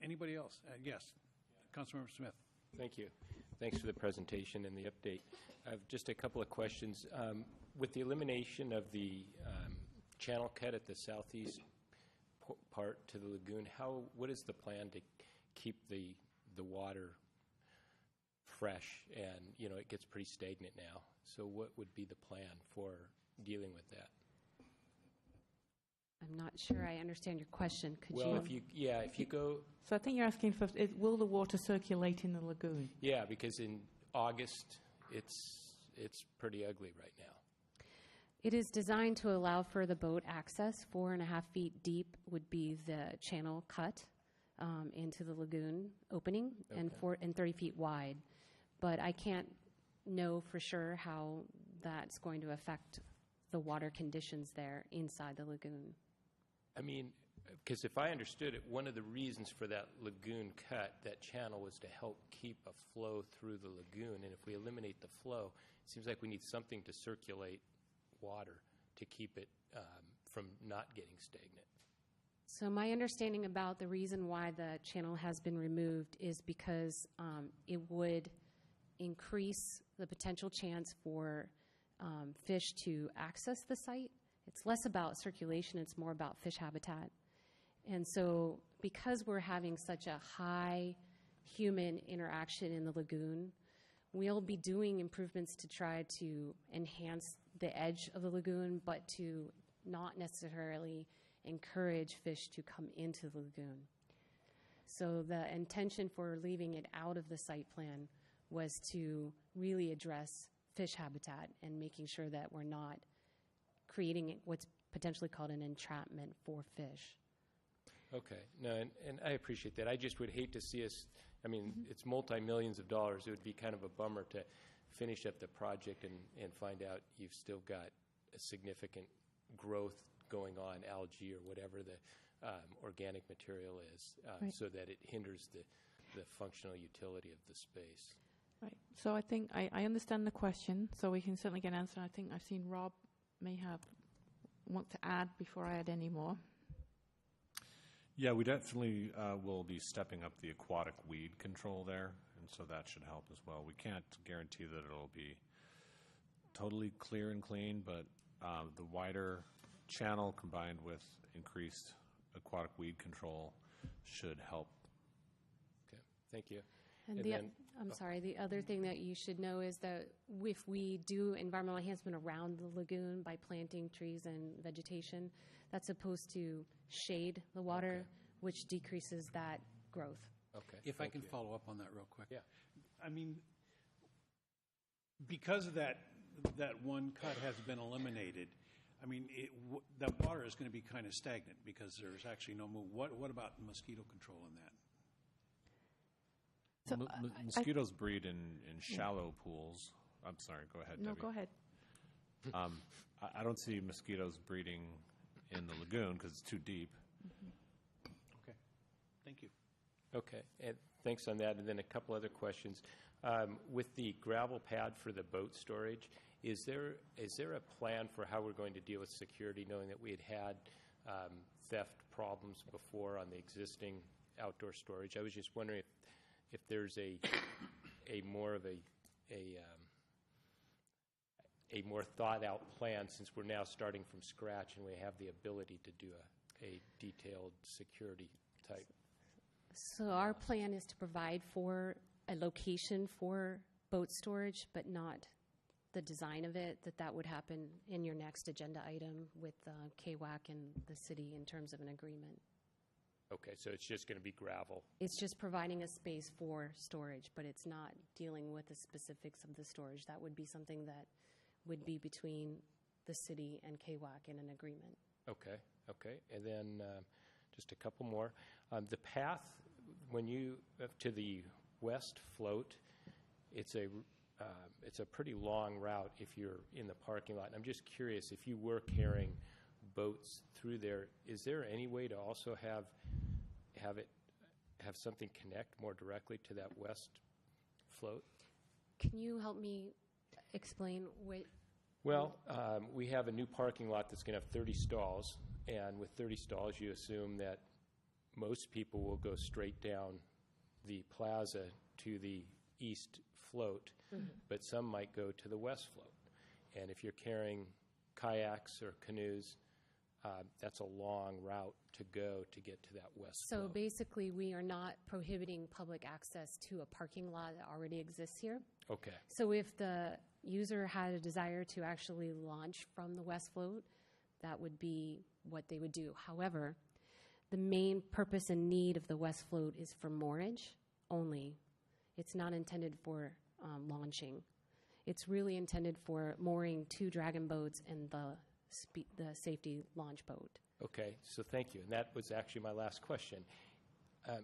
Anybody else? Yes. Councilmember Smith. Thank you. Thanks for the presentation and the update. I have just a couple of questions. With the elimination of the channel cut at the southeast part to the lagoon, what is the plan to keep the water fresh? And, it gets pretty stagnant now. So what would be the plan for dealing with that? I'm not sure I understand your question. Could Well, you? if you go... So I think you're asking for, will the water circulate in the lagoon? Yeah, because in August, it's pretty ugly right now. It is designed to allow for the boat access. 4.5 feet deep would be the channel cut into the lagoon opening, and 30 feet wide. But I can't know for sure how that's going to affect the water conditions there inside the lagoon. I mean, because if I understood it, one of the reasons for that lagoon cut, that channel, was to help keep a flow through the lagoon. And if we eliminate the flow, it seems like we need something to circulate water to keep it from not getting stagnant. So my understanding about the reason why the channel has been removed is because it would increase the potential chance for fish to access the site. It's less about circulation, it's more about fish habitat. And so because we're having such a high human interaction in the lagoon, we'll be doing improvements to try to enhance the edge of the lagoon, but to not necessarily encourage fish to come into the lagoon. So the intention for leaving it out of the site plan was to really address fish habitat and making sure that we're not creating what's potentially called an entrapment for fish. Okay. No, and I appreciate that. I just would hate to see us, it's multi-millions of dollars. It would be kind of a bummer to finish up the project and find out you've still got a significant growth going on, algae or whatever the organic material is, so that it hinders the functional utility of the space. Right. So I think I understand the question, so we can certainly get an answer. I think I've seen Rob want to add before I add any more. Yeah, we definitely will be stepping up the aquatic weed control there, and so that should help as well. We can't guarantee that it'll be totally clear and clean, but the wider channel combined with increased aquatic weed control should help. Okay, thank you. And I'm sorry, the other thing that you should know is that if we do environmental enhancement around the lagoon by planting trees and vegetation, that's supposed to shade the water, which decreases that growth. Okay. If I can follow up on that real quick. Yeah. I mean, because of that one cut has been eliminated, I mean, that water is going to be kind of stagnant because there's actually no move. What about mosquito control in that? So, mosquitoes breed in shallow pools. I'm sorry, go ahead, No, Debbie. go ahead. I don't see mosquitoes breeding in the lagoon because it's too deep. Okay, thank you. Okay, and thanks on that. And then a couple other questions. With the gravel pad for the boat storage, is there a plan for how we're going to deal with security, knowing that we had theft problems before on the existing outdoor storage? I was just wondering if there's a more of a more thought out plan, since we're now starting from scratch and we have the ability to do a detailed security type. So our plan is to provide for a location for boat storage, but not the design of it, that would happen in your next agenda item with KWAC and the city in terms of an agreement. Okay, so it's just going to be gravel. It's just providing a space for storage, but it's not dealing with the specifics of the storage. That would be something that would be between the city and KWAC in an agreement. Okay. And then just a couple more. The path, when you to the west float, it's a pretty long route if you're in the parking lot. And I'm just curious, if you were carrying boats through there, is there any way to also have something connect more directly to that west float? Can you help me explain what? Well, we have a new parking lot that's going to have 30 stalls, and with 30 stalls, you assume that most people will go straight down the plaza to the east float, but some might go to the west float. And if you're carrying kayaks or canoes, that's a long route to go to get to that west So float. basically, we are not prohibiting public access to a parking lot that already exists here. Okay. So if the user had a desire to actually launch from the west float, that would be what they would do. However, the main purpose and need of the west float is for moorage only. It's not intended for launching. It's really intended for mooring 2 dragon boats and the safety launch boat. Okay, so thank you. And that was actually my last question.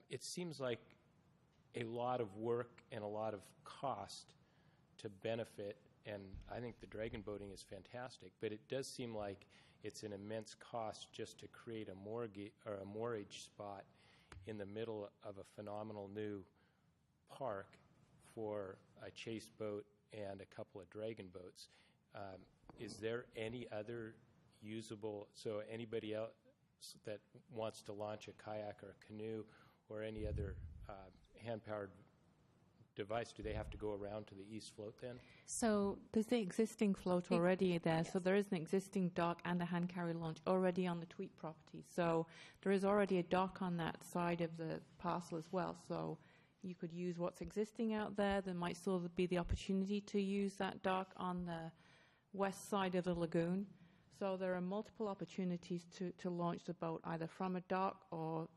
It seems like a lot of work and a lot of cost to benefit, and I think the dragon boating is fantastic, but it does seem like it's an immense cost just to create a moorage spot in the middle of a phenomenal new park for a chase boat and a couple of dragon boats. Is there any other usable, so anybody else that wants to launch a kayak or a canoe or any other hand-powered device, do they have to go around to the east float then? So there's the existing float already there. Yes. So there is an existing dock and a hand carry launch already on the Tweet property. So there is already a dock on that side of the parcel as well. So you could use what's existing out there. There might still be the opportunity to use that dock on the west side of the lagoon. So there are multiple opportunities to launch the boat either from a dock or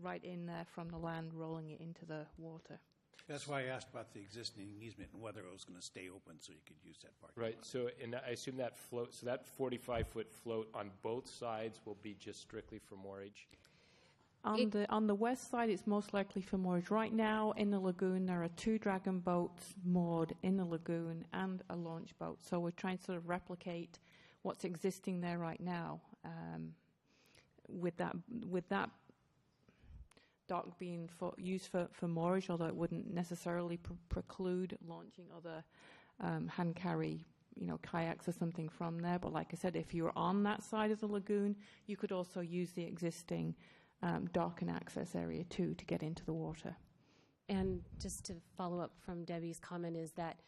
right in there from the land, rolling it into the water. That's why I asked about the existing easement and whether it was going to stay open so you could use that parking Right, lot. so and I assume that float, so that 45-foot float on both sides will be just strictly for moorage? On the west side, it's most likely for moorage. Right now, in the lagoon, there are 2 dragon boats moored in the lagoon and a launch boat. So we're trying to sort of replicate what's existing there right now. With that dock being used for moorage, although it wouldn't necessarily preclude launching other hand carry, kayaks or something from there. But like I said, if you're on that side of the lagoon, you could also use the existing dock and access area too to get into the water. And just to follow up from Debbie's comment is that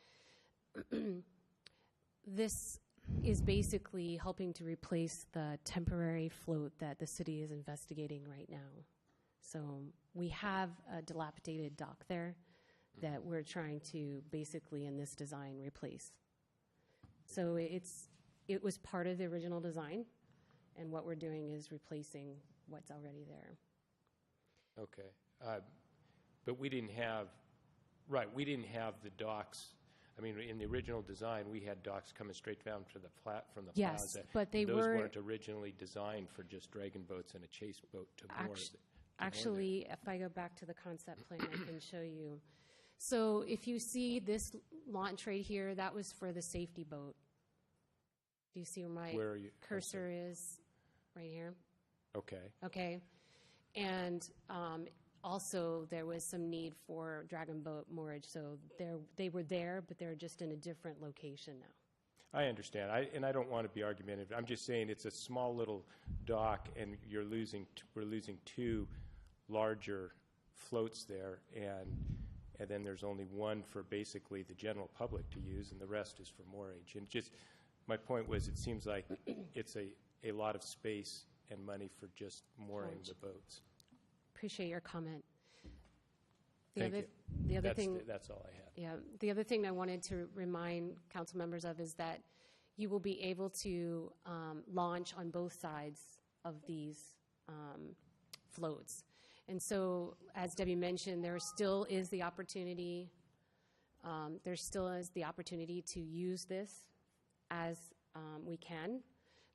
this is basically helping to replace the temporary float that the city is investigating right now. So we have a dilapidated dock there that we're trying to basically in this design replace. So it was part of the original design, and what we're doing is replacing what's already there. Okay. But we didn't have the docks. I mean, in the original design, we had docks coming straight down to the from the yes, plaza. But those weren't originally designed for just dragon boats and a chase boat to moor. Actually, if I go back to the concept plan, I can show you. So if you see this launch right here, that was for the safety boat. Do you see where my cursor is? Right here. Okay. Okay. And also, there was some need for dragon boat moorage, so they were there, but they're just in a different location now. I understand, and I don't want to be argumentative. I'm just saying it's a small little dock, and we're losing two larger floats there, and then there's only one for basically the general public to use, and the rest is for moorage. And just my point was, it seems like it's a lot of space and money for just mooring the boats. Appreciate your comment. Thank you. The other thing, that's all I had. Yeah, the other thing I wanted to remind council members of is that you will be able to launch on both sides of these floats. And so, as Debbie mentioned, there still is the opportunity. There still is the opportunity to use this as we can.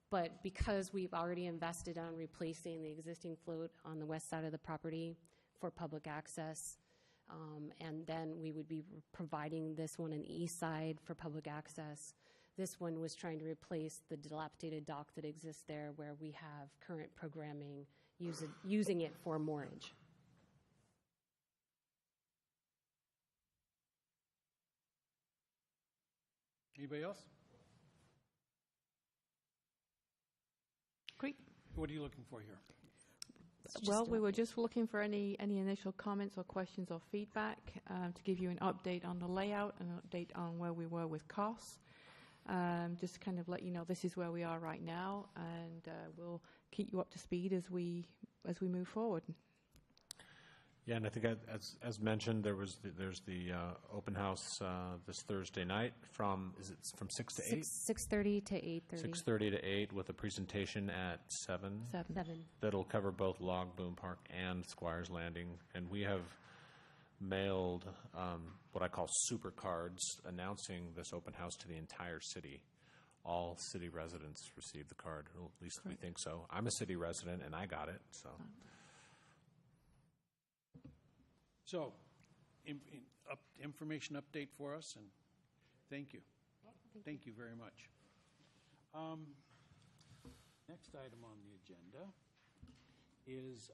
But because we've already invested on replacing the existing float on the west side of the property for public access, and then we would be providing this one on the east side for public access. This one was trying to replace the dilapidated dock that exists there where we have current programming using it for moorage. Anybody else? Great. What are you looking for here? Well, we were just looking for any initial comments or questions or feedback to give you an update on the layout, an update on where we were with costs. Just to kind of let you know this is where we are right now, and we'll keep you up to speed as we move forward. Yeah, and I think as mentioned, there's the open house this Thursday night from 6 to 8? 6:30 to 8:30. 6:30 to 8 with a presentation at 7. 7. That'll cover both Log Boom Park and Squires Landing. And we have mailed what I call super cards announcing this open house to the entire city. All city residents received the card, or at least we think so. I'm a city resident, and I got it, so... So, information update for us, and thank you. Thank you very much. Next item on the agenda is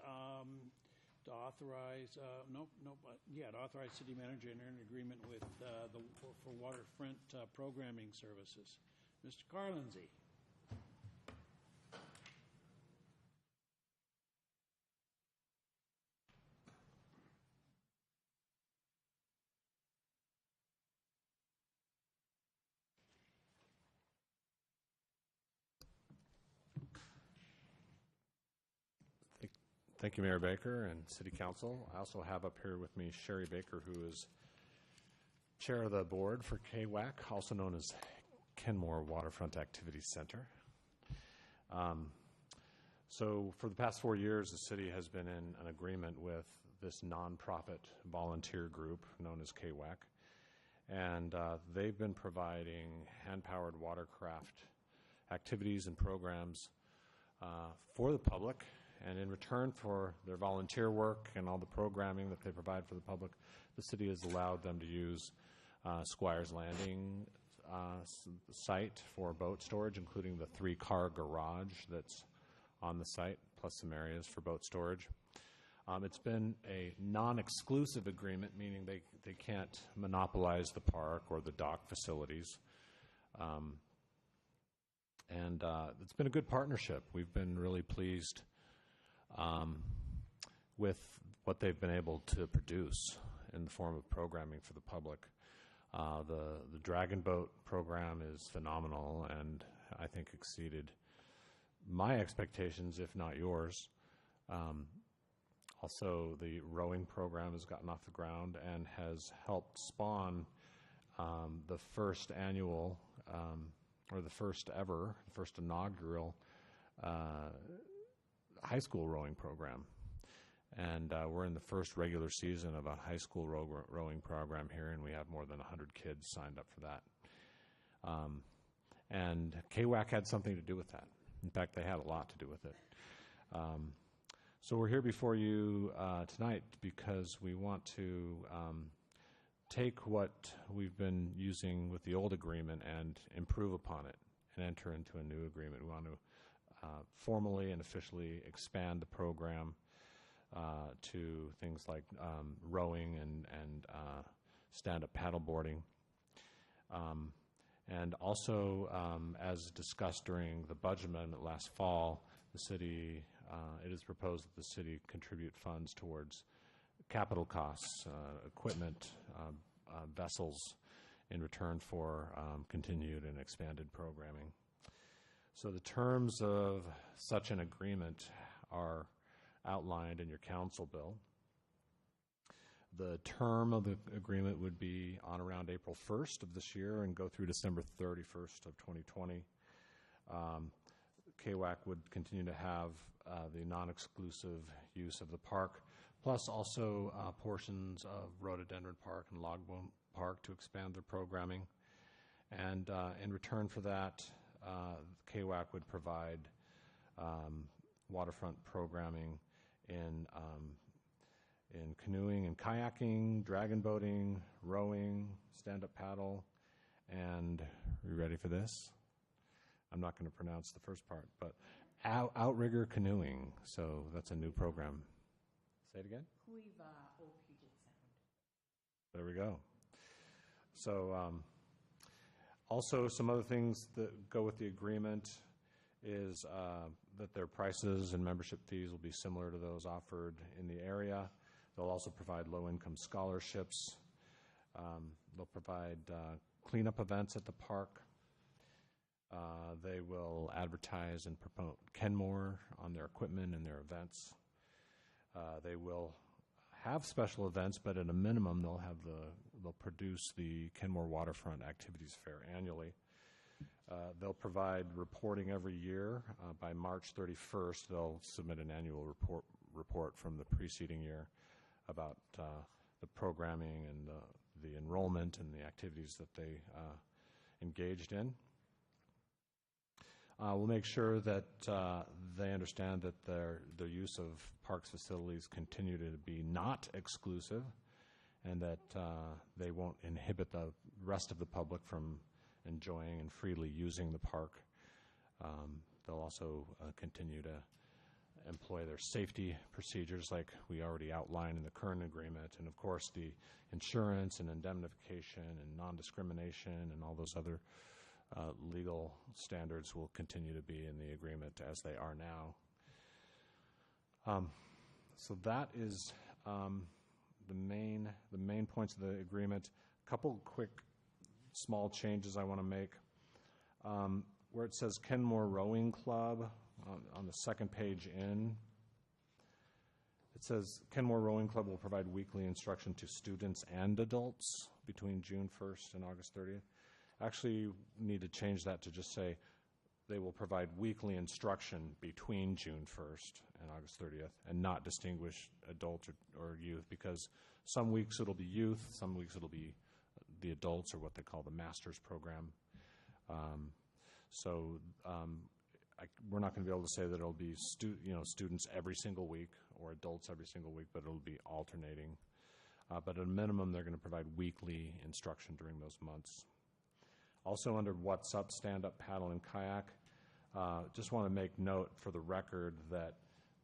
to authorize, to authorize city manager to enter an agreement with for waterfront programming services. Mr. Carlindsey. Thank you, Mayor Baker and City Council. I also have up here with me Sherry Baker, who is chair of the board for KWAC, also known as Kenmore Waterfront Activities Center. So for the past 4 years, the city has been in an agreement with this nonprofit volunteer group known as KWAC, and they've been providing hand-powered watercraft activities and programs for the public. And in return for their volunteer work and all the programming that they provide for the public, the city has allowed them to use Squires Landing site for boat storage, including the 3-car garage that's on the site, plus some areas for boat storage. It's been a non-exclusive agreement, meaning they can't monopolize the park or the dock facilities. And it's been a good partnership. We've been really pleased with what they've been able to produce in the form of programming for the public. The Dragon Boat program is phenomenal and I think exceeded my expectations, if not yours. Also, the rowing program has gotten off the ground and has helped spawn the first annual, or the first ever, first inaugural high school rowing program. And we're in the first regular season of a high school rowing program here, and we have more than 100 kids signed up for that. And KWAC had something to do with that. In fact, they had a lot to do with it. So we're here before you tonight because we want to take what we've been using with the old agreement and improve upon it and enter into a new agreement. We want to formally and officially expand the program to things like rowing and stand-up paddleboarding. And also, as discussed during the budget amendment last fall, the city, it is proposed that the city contribute funds towards capital costs, equipment, vessels, in return for continued and expanded programming. So the terms of such an agreement are outlined in your council bill. The term of the agreement would be on around April 1st of this year and go through December 31st of 2020. KWAC would continue to have the non-exclusive use of the park, plus also portions of Rhododendron Park and Logboom Park to expand their programming. And in return for that, KWAC would provide waterfront programming in canoeing and kayaking, dragon boating, rowing, stand-up paddle, and are you ready for this? I'm not going to pronounce the first part, but outrigger canoeing. So that's a new program. Say it again? There we go. So also some other things that go with the agreement is that their prices and membership fees will be similar to those offered in the area. They'll also provide low-income scholarships. They'll provide cleanup events at the park. They will advertise and promote Kenmore on their equipment and their events. They will have special events, but at a minimum, they'll produce the Kenmore Waterfront Activities Fair annually. They'll provide reporting every year. By March 31st, they'll submit an annual report from the preceding year about the programming and the enrollment and the activities that they engaged in. We'll make sure that they understand that their use of parks facilities continue to be not exclusive, and that they won't inhibit the rest of the public from enjoying and freely using the park. They'll also continue to employ their safety procedures like we already outlined in the current agreement, and of course the insurance and indemnification and non-discrimination and all those other legal standards will continue to be in the agreement as they are now. So that is the main points of the agreement. A couple quick small changes I want to make. Where it says Kenmore Rowing Club on the second page in, it says Kenmore Rowing Club will provide weekly instruction to students and adults between June 1st and August 30th. Actually, you need to change that to just say they will provide weekly instruction between June 1st and August 30th and not distinguish adults or youth, because some weeks it'll be youth, some weeks it'll be the adults, or what they call the master's program. We're not going to be able to say that it'll be students every single week or adults every single week, but it'll be alternating. But at a minimum, they're going to provide weekly instruction during those months. Also under What's Up, Stand-Up Paddle and Kayak, just want to make note for the record that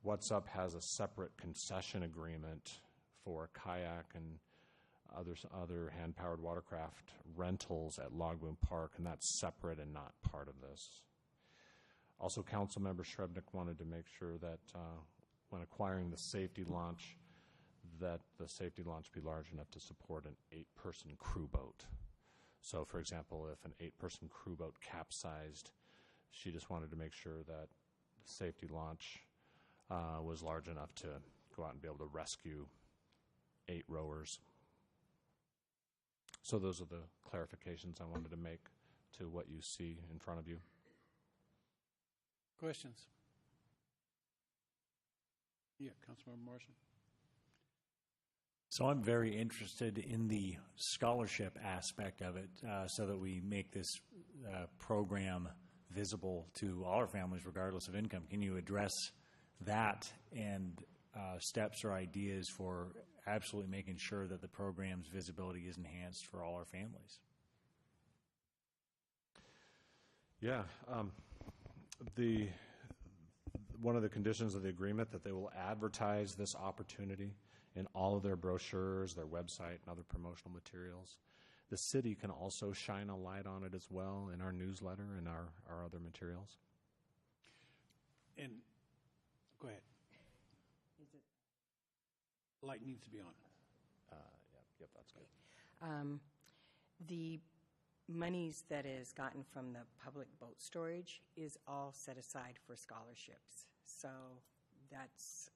What's Up has a separate concession agreement for kayak and other hand-powered watercraft rentals at Logboom Park, and that's separate and not part of this. Also, Councilmember Shrebnick wanted to make sure that when acquiring the safety launch, that the safety launch be large enough to support an 8-person crew boat. So, for example, if an 8-person crew boat capsized, she just wanted to make sure that the safety launch was large enough to go out and be able to rescue 8 rowers. So those are the clarifications I wanted to make to what you see in front of you. Questions? Yeah, Councilmember Marshall. So I'm very interested in the scholarship aspect of it, so that we make this program visible to all our families regardless of income. Can you address that and steps or ideas for absolutely making sure that the program's visibility is enhanced for all our families? Yeah. One of the conditions of the agreement that they will advertise this opportunity in all of their brochures, their website, and other promotional materials. The city can also shine a light on it as well in our newsletter and our other materials. And go ahead. Light needs to be on. Yep, that's good. The monies that is gotten from the public boat storage is all set aside for scholarships. So that's,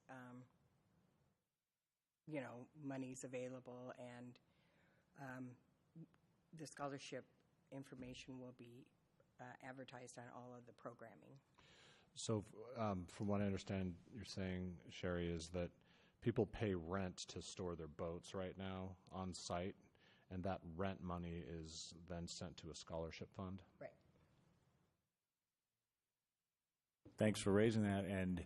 money's available, and the scholarship information will be advertised on all of the programming. So from what I understand you're saying, Sherry, is that people pay rent to store their boats right now on site, and that rent money is then sent to a scholarship fund? Right. Thanks for raising that. And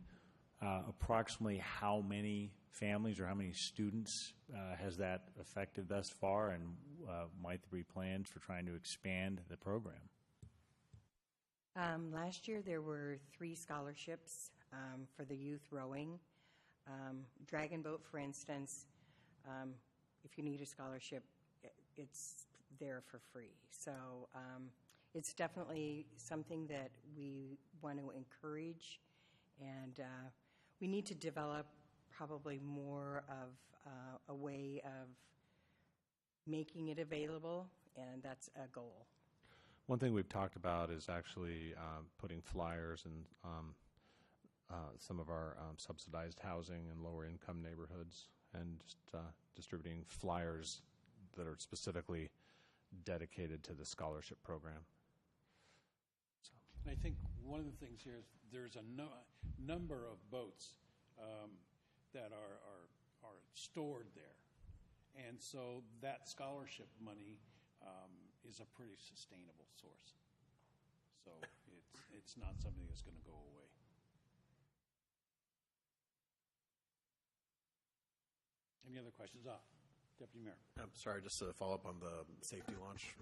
approximately how many families or how many students has that affected thus far, and might there be plans for trying to expand the program? Last year there were 3 scholarships for the youth rowing. Dragon Boat, for instance, if you need a scholarship, it's there for free. So it's definitely something that we want to encourage, and we need to develop probably more of a way of making it available, and that's a goal. One thing we've talked about is actually putting flyers in some of our subsidized housing in lower income neighborhoods, and just distributing flyers that are specifically dedicated to the scholarship program. So. And I think one of the things here is there's a number of boats that are stored there. And so that scholarship money is a pretty sustainable source. So it's not something that's going to go away. Any other questions? Deputy Mayor. I'm sorry, just to follow up on the safety launch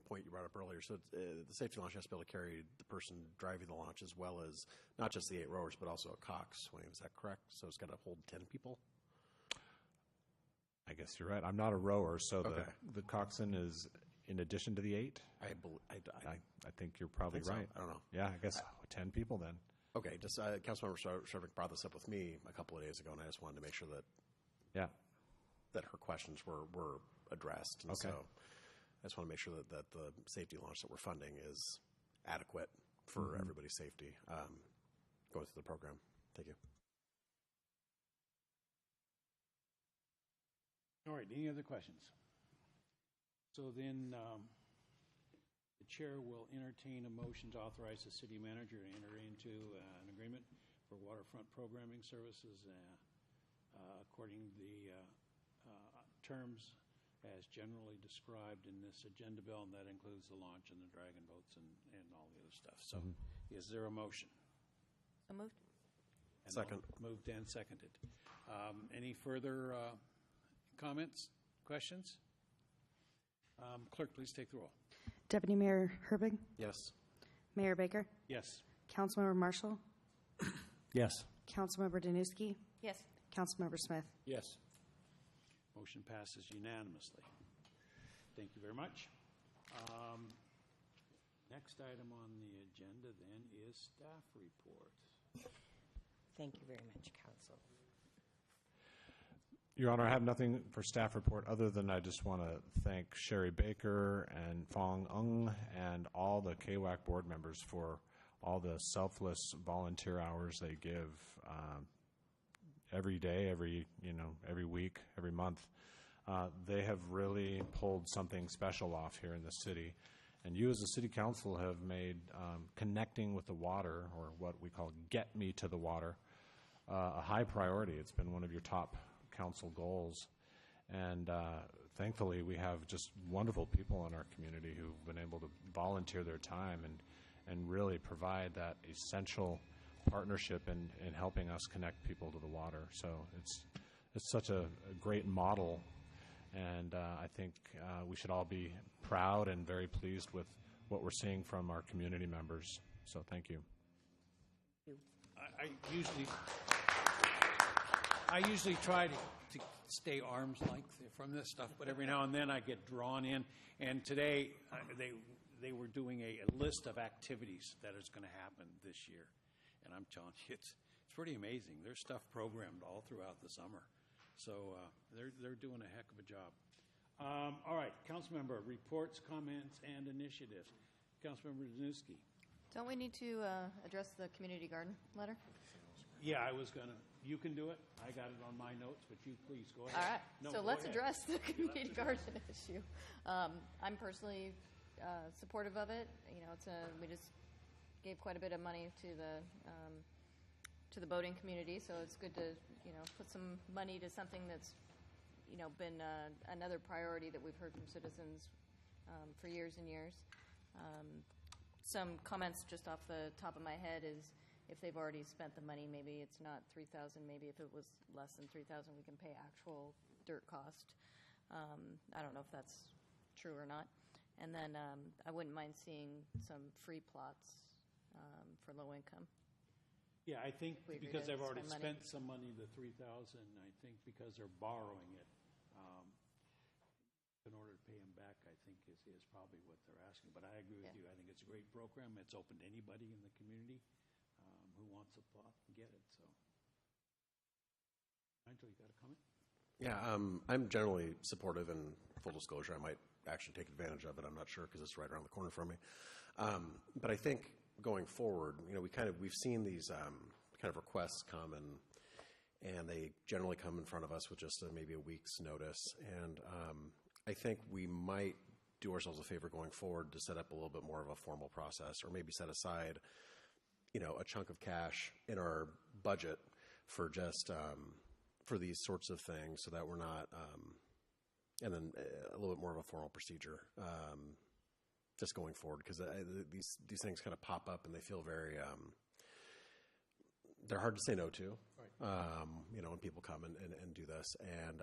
point you brought up earlier. So the safety launch has to be able to carry the person driving the launch as well as not just the 8 rowers, but also a coxswain. Is that correct? So it's got to hold 10 people? I guess you're right. I'm not a rower, so Okay. the coxswain is in addition to the 8? I think you're probably think so. right. I don't know. Yeah, I guess 10 people then. Okay, just Councilmember Shervick brought this up with me a couple of days ago, and I just wanted to make sure that that her questions were addressed. And Okay. so I just want to make sure that the safety launch that we're funding is adequate for everybody's safety going through the program. Thank you. All right, any other questions? So then the chair will entertain a motion to authorize the city manager to enter into an agreement for waterfront programming services according to the terms as generally described in this agenda bill, and that includes the launch and the dragon boats and all the other stuff. So is there a motion? So moved. And Second. Moved and seconded. Any further comments, questions? Clerk, please take the roll. Deputy Mayor Herbig? Yes. Mayor Baker? Yes. Councilmember Marshall? Yes. Councilmember Danuski? Yes. Councilmember Smith? Yes. Motion passes unanimously. Thank you very much. Next item on the agenda then is staff report. Thank you very much, Council. Your Honor, I have nothing for staff report other than I just want to thank Sherry Baker and Fong Ung and all the KWAC board members for all the selfless volunteer hours they give every day, every week, every month. They have really pulled something special off here in the city. And you as a city council have made connecting with the water, or what we call get me to the water, a high priority. It's been one of your top council goals. And thankfully, we have just wonderful people in our community who've been able to volunteer their time and really provide that essential partnership in helping us connect people to the water. So it's such a great model, and I think we should all be proud and very pleased with what we're seeing from our community members. So thank you. I usually try to stay arm's length from this stuff, but every now and then I get drawn in. And today they were doing a list of activities that is going to happen this year. And I'm telling you, it's pretty amazing. There's stuff programmed all throughout the summer. So they're doing a heck of a job. All right, Councilmember, reports, comments, and initiatives. Councilmember Danuski. Don't we need to address the community garden letter? Yeah, I was going to. You can do it. I got it on my notes, but you please go ahead. All right. No, so go let's ahead. address the community garden issue. I'm personally supportive of it. You know, we just gave quite a bit of money to the boating community, so it's good to put some money to something that's been another priority that we've heard from citizens for years and years. Some comments just off the top of my head is, if they've already spent the money, maybe it's not $3,000. Maybe if it was less than $3,000, we can pay actual dirt cost. I don't know if that's true or not. And then I wouldn't mind seeing some free plots for low income. Yeah, I think We agree because to they've already spend money. spent some money, the $3,000, I think because they're borrowing it, in order to pay them back, I think is probably what they're asking. But I agree with you. I think it's a great program. It's open to anybody in the community who wants a plot and get it. So, Nigel, you got a comment? Yeah, I'm generally supportive, and full disclosure, I might actually take advantage of it. I'm not sure because it's right around the corner from me. But I think going forward, we've seen these kind of requests come, and they generally come in front of us with just maybe a week's notice. And I think we might do ourselves a favor going forward to set up a little bit more of a formal process, or maybe set aside a chunk of cash in our budget for just for these sorts of things, so that we're not, and then a little bit more of a formal procedure just going forward, because these things kind of pop up and they feel very, they're hard to say no to, when people come and do this. And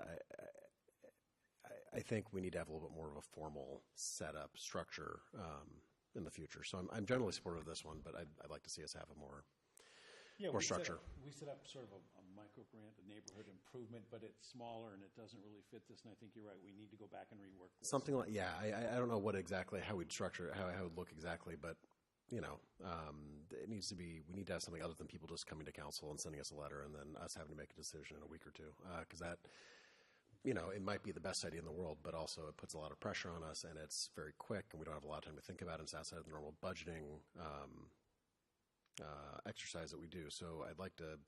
I think we need to have a little bit more of a formal setup structure in the future. So I'm generally supportive of this one, but I'd like to see us have a more structure. We set up sort of a micro grant, a neighborhood improvement, but it's smaller and it doesn't really fit this. And I think you're right. We need to go back and rework this. Something like, I don't know how we'd structure it, how it would look exactly, but it needs to be, we need to have something other than people just coming to council and sending us a letter and then us having to make a decision in a week or two. Because that, it might be the best idea in the world, but also it puts a lot of pressure on us, and it's very quick, and we don't have a lot of time to think about it. It's outside of the normal budgeting exercise that we do. So I'd like to,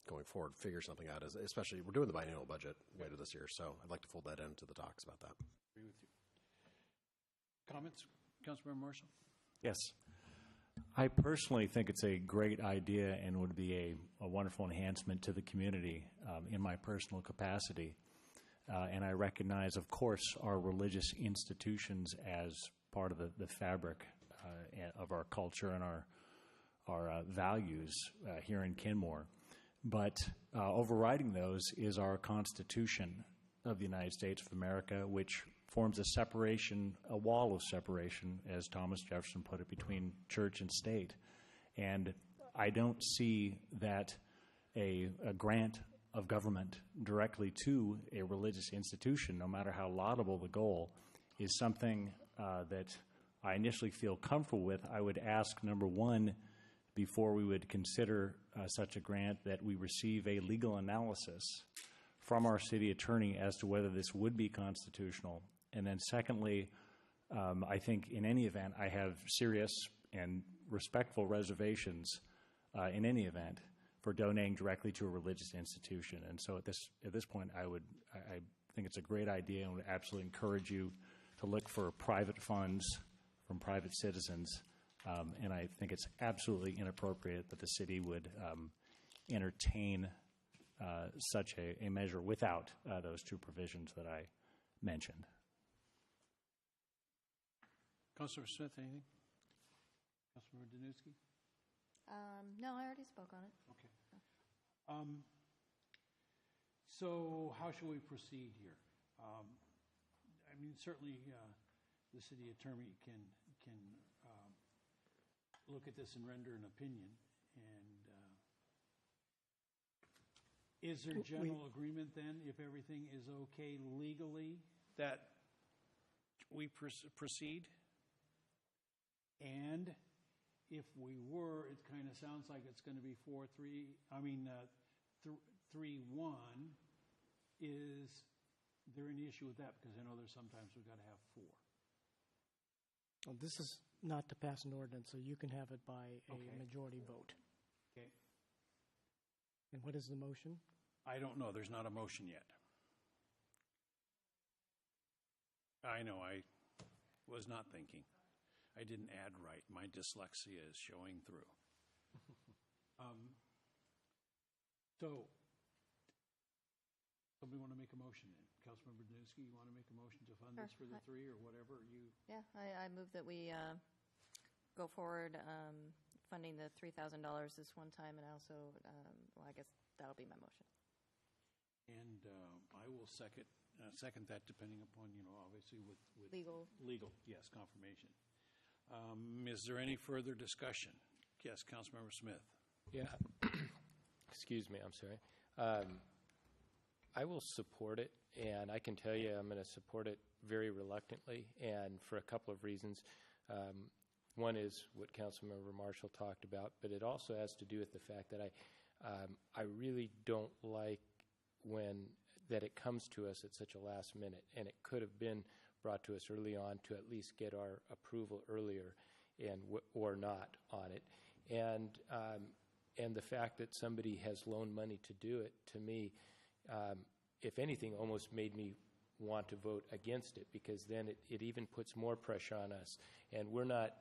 going forward, figure something out, especially we're doing the biennial budget later this year, so I'd like to fold that into the talks about that. Agree with you. Comments? Councilmember Marshall? Yes. I personally think it's a great idea and would be a wonderful enhancement to the community in my personal capacity. And I recognize, of course, our religious institutions as part of the fabric of our culture and our values here in Kenmore. But overriding those is our Constitution of the United States of America, which forms a wall of separation, as Thomas Jefferson put it, between church and state. And I don't see that a grant of government directly to a religious institution, no matter how laudable the goal, is something that I initially feel comfortable with. I would ask, number one, before we would consider such a grant, that we receive a legal analysis from our city attorney as to whether this would be constitutional. And then secondly, I think in any event, I have serious and respectful reservations in any event for donating directly to a religious institution. And so at this point, I think it's a great idea and would absolutely encourage you to look for private funds from private citizens. And I think it's absolutely inappropriate that the city would entertain such a measure without those two provisions that I mentioned. Councilor Smith, anything? Councilor Danuski? No, I already spoke on it. Okay. So how should we proceed here? I mean, certainly the city attorney can look at this and render an opinion. And is there general agreement then, if everything is okay legally, that we proceed? And if we were, it kind of sounds like it's going to be 4-3. I mean, 3-1. Is there any issue with that? Because I know there's sometimes we've got to have 4. Well, this is not to pass an ordinance, so you can have it by a majority vote. Okay. And what is the motion? I don't know. There's not a motion yet. I know. I was not thinking. I didn't add right. My dyslexia is showing through. So, somebody want to make a motion then? Councilmember Danuski, you want to make a motion to fund this for the 3 or whatever? Yeah, I move that we go forward funding the $3,000 this one time, and also, well, I guess that'll be my motion. And I will second that, depending upon, obviously with legal, yes, confirmation. Is there any further discussion? Yes, Councilmember Smith. Yeah. Excuse me, I'm sorry. I will support it, and I can tell you I'm going to support it very reluctantly, and for a couple of reasons. One is what Councilmember Marshall talked about, but it also has to do with the fact that I really don't like that it comes to us at such a last minute, and it could have been brought to us early on to at least get our approval earlier, or not on it, and the fact that somebody has loaned money to do it, to me, if anything, almost made me want to vote against it, because then it even puts more pressure on us, and we're not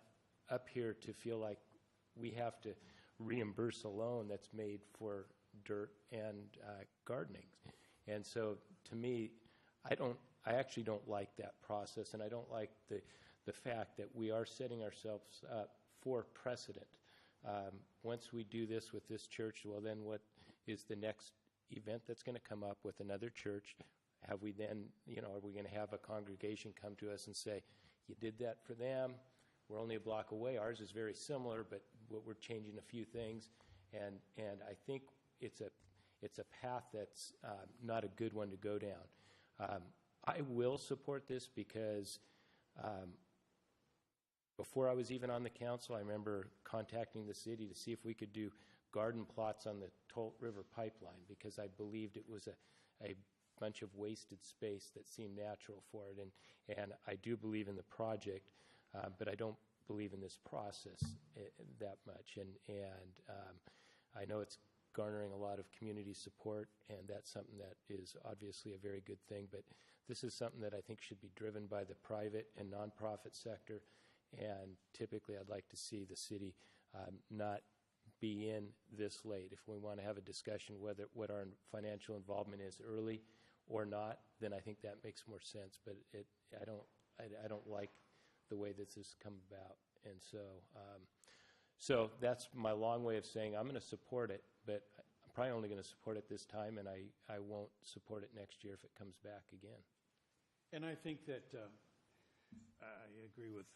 up here to feel like we have to reimburse a loan that's made for dirt and gardening. And so, to me, I actually don't like that process, and I don't like the fact that we are setting ourselves up for precedent. Once we do this with this church, well, then what is the next event that's going to come up with another church? Have we then, are we going to have a congregation come to us and say, you did that for them, we're only a block away, ours is very similar, but we're changing a few things, and I think it's a path that's not a good one to go down. I will support this because before I was even on the council, I remember contacting the city to see if we could do garden plots on the Tolt River pipeline, because I believed it was a bunch of wasted space that seemed natural for it. And I do believe in the project, but I don't believe in this process that much. And I know it's garnering a lot of community support, and that's something that is obviously a very good thing. But this is something that I think should be driven by the private and nonprofit sector. And typically, I'd like to see the city not be in this late. If we want to have a discussion what our financial involvement is early or not, then I think that makes more sense. But I don't like the way this has come about, and so that's my long way of saying I'm going to support it, but I'm probably only going to support it this time, and I won't support it next year if it comes back again. And I think that I agree with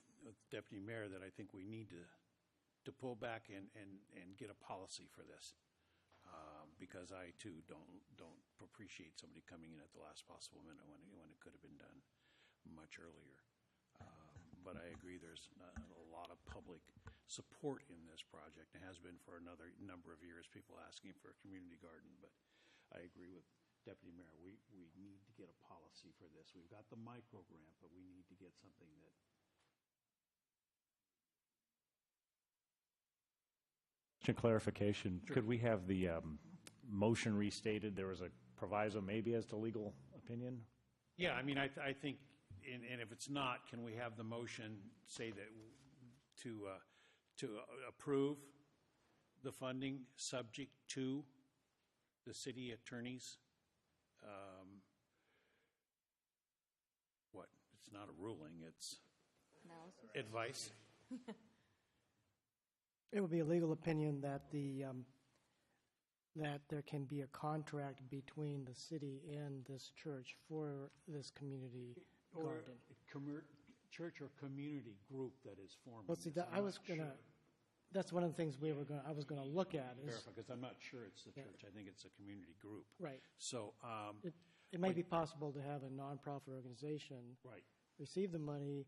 Deputy Mayor that I think we need to pull back and get a policy for this, because I too don't appreciate somebody coming in at the last possible minute when it could have been done much earlier. but I agree there's a lot of public support in this project. It has been for another number of years, people asking for a community garden, but I agree with Deputy Mayor. We need to get a policy for this. We've got the micro grant, but we need to get something that Clarification, could we have the motion restated? There was a proviso maybe as to legal opinion? Yeah, I mean, I think, and if it's not, can we have the motion say that to approve the funding subject to the city attorney's, what, it's not a ruling, it's advice? It would be a legal opinion that that there can be a contract between the city and this church for this community garden. Or church or community group that is formed. Well, see, that's one of the things I was gonna look at is. Verify, because I'm not sure it's the church. I think it's a community group. Right. So. It may be possible to have a nonprofit organization. Right. Receive the money,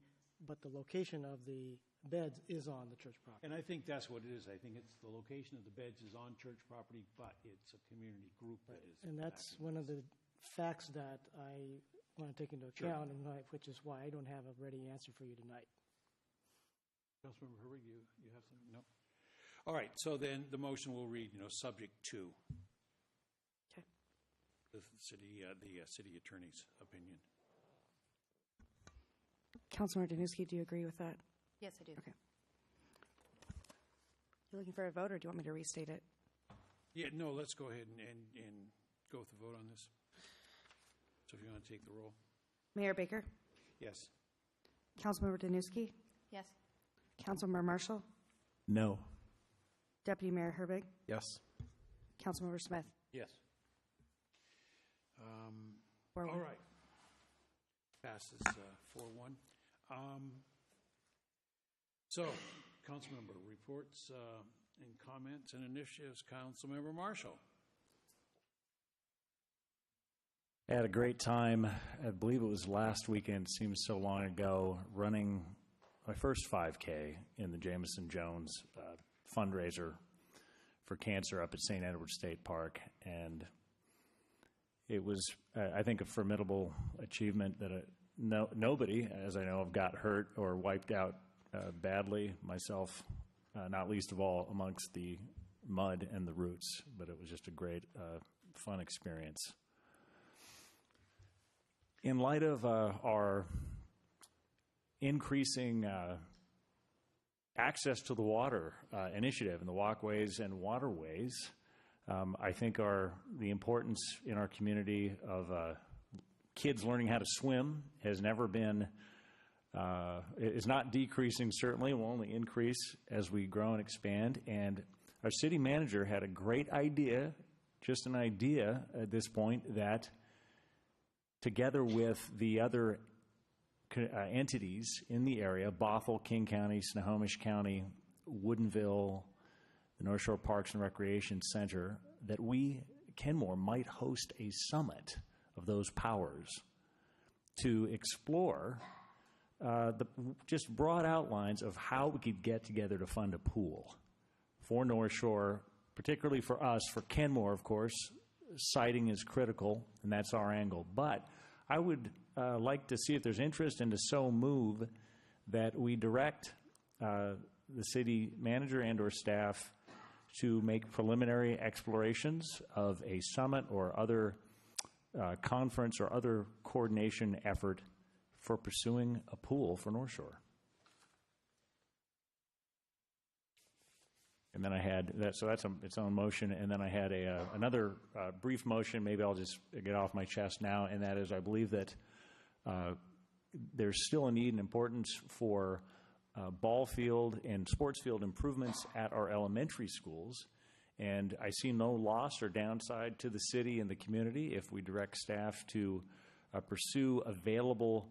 but the location of the beds is on the church property. And I think that's what it is. I think it's the location of the beds is on church property, but it's a community group that is. And that's one of the facts that I want to take into account, and which is why I don't have a ready answer for you tonight. Councilmember Herbig, you have something? No? All right, so then the motion will read, subject to the city attorney's opinion. Councilmember Danuski, do you agree with that? Yes, I do. Okay. You looking for a vote, or do you want me to restate it? Yeah, no, let's go ahead and go with the vote on this. So if you want to take the roll. Mayor Baker? Yes. Councilmember Danuski? Yes. Councilmember Marshall? No. Deputy Mayor Herbig? Yes. Councilmember Smith? Yes. All right. Passes 4-1. So, Councilmember reports and comments and initiatives. Councilmember Marshall. I had a great time. I believe it was last weekend, seems so long ago, running my first 5K in the Jameson Jones fundraiser for cancer up at St. Edward State Park. And it was, I think, a formidable achievement that nobody, as I know of, got hurt or wiped out badly, myself, not least of all amongst the mud and the roots. But it was just a great, fun experience. In light of our increasing access to the water initiative and the walkways and waterways, I think the importance in our community of kids learning how to swim has never been, is not decreasing certainly, will only increase as we grow and expand. And our city manager had a great idea, just an idea at this point, that together with the other entities in the area, Bothell, King County, Snohomish County, Woodinville, the North Shore Parks and Recreation Center, that we, Kenmore, might host a summit of those powers to explore the just broad outlines of how we could get together to fund a pool for North Shore, particularly for us, for Kenmore, of course. Siting is critical, and that's our angle. But I would like to see if there's interest and to so move that we direct the city manager and or staff to make preliminary explorations of a summit or other conference or other coordination effort for pursuing a pool for North Shore. And then I had that, so that's its own motion. And then I had another brief motion. Maybe I'll just get off my chest now, and that is, I believe that there's still a need and importance for ball field and sports field improvements at our elementary schools. And I see no loss or downside to the city and the community if we direct staff to pursue available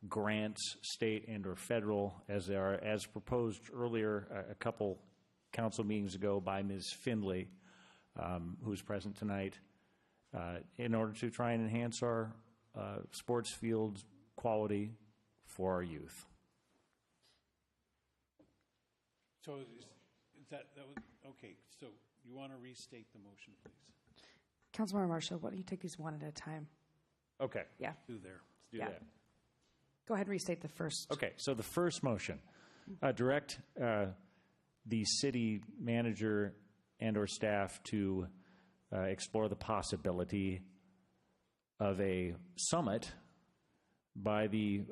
grants, state and or federal, as they are, as proposed earlier a couple council meetings ago by Ms. Findlay, who's present tonight, in order to try and enhance our sports field quality for our youth. So is that was, okay, so you want to restate the motion, please? Councilmember Marshall, why don't you take these one at a time? Okay. Yeah. Do there. Let's do Yeah. that. Go ahead and restate the first. Okay, so the first motion, direct the city manager and/or staff to explore the possibility of a summit by the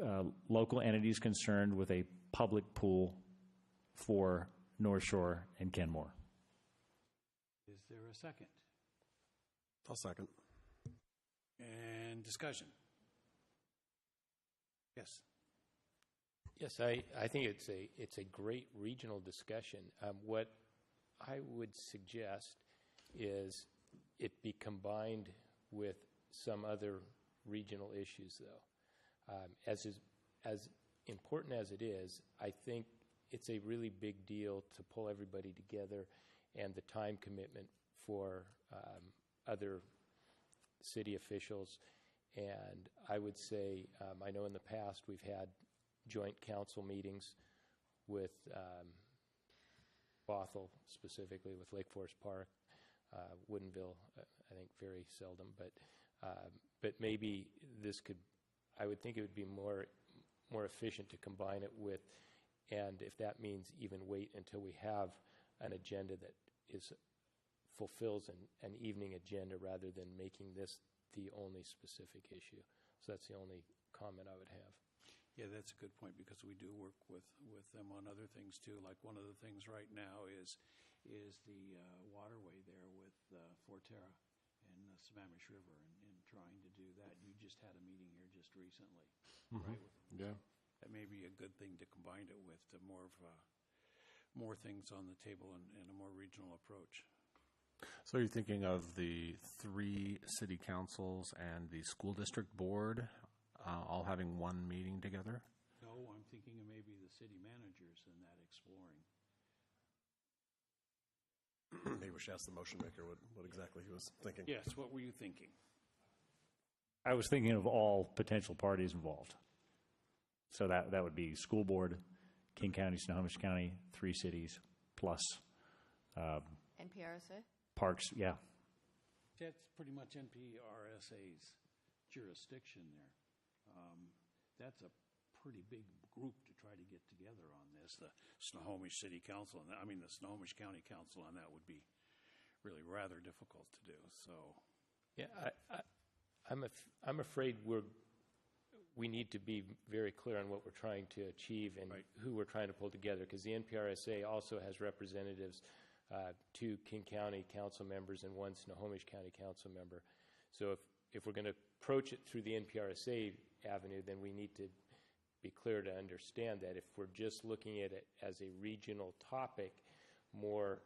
local entities concerned with a public pool for North Shore and Kenmore. Is there a second? I'll second. And discussion. Yes. Yes, I think it's a great regional discussion. What I would suggest is it be combined with some other regional issues, though. As important as it is, I think it's a really big deal to pull everybody together, and the time commitment for other city officials. And I would say, I know in the past we've had joint council meetings with Bothell, specifically with Lake Forest Park, Woodinville, I think very seldom, but maybe this could, I would think it would be more efficient to combine it with, and if that means even wait until we have an agenda that fulfills an evening agenda rather than making this the only specific issue. So that's the only comment I would have. Yeah, that's a good point, because we do work with them on other things too. Like one of the things right now is the waterway there with Forterra and the Sammamish River, and trying to do that. You just had a meeting here just recently, right? Yeah. That may be a good thing to combine it with, to more things on the table and a more regional approach. So you're thinking of the 3 city councils and the school district board all having one meeting together? No, I'm thinking of maybe the city managers and that exploring. Maybe we should ask the motion maker what exactly he was thinking. Yes, what were you thinking? I was thinking of all potential parties involved. So that would be school board, King County, Snohomish County, 3 cities, plus NPRSA? parks, yeah. That's pretty much NPRSA's jurisdiction there. That's a pretty big group to try to get together on this. The Snohomish City Council, the Snohomish County Council on that would be really rather difficult to do. So, yeah, I'm afraid we need to be very clear on what we're trying to achieve and who we're trying to pull together, because the NPRSA also has representatives, 2 King County council members and 1 Snohomish County council member. So if we're going to approach it through the NPRSA avenue, then we need to be clear to understand that if we're just looking at it as a regional topic, more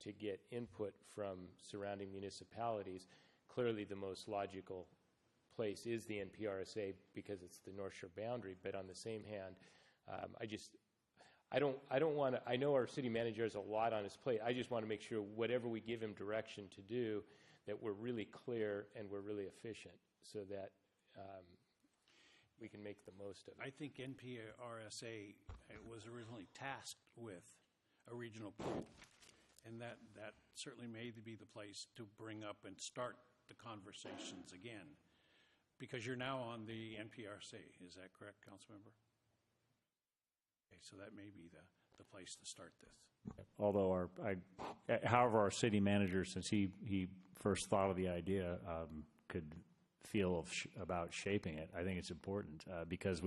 to get input from surrounding municipalities, clearly the most logical place is the NPRSA because it's the North Shore boundary. But on the same hand, I don't want to. I know our city manager has a lot on his plate. I just want to make sure whatever we give him direction to do, that we're really clear and we're really efficient, so that we can make the most of it. I think NPRSA was originally tasked with a regional pool, and that certainly may be the place to bring up and start the conversations again, because you're now on the NPRSA. Is that correct, Councilmember? Okay, so that may be the place to start this. Although however, our city manager, since he first thought of the idea, could feel about shaping it. I think it's important because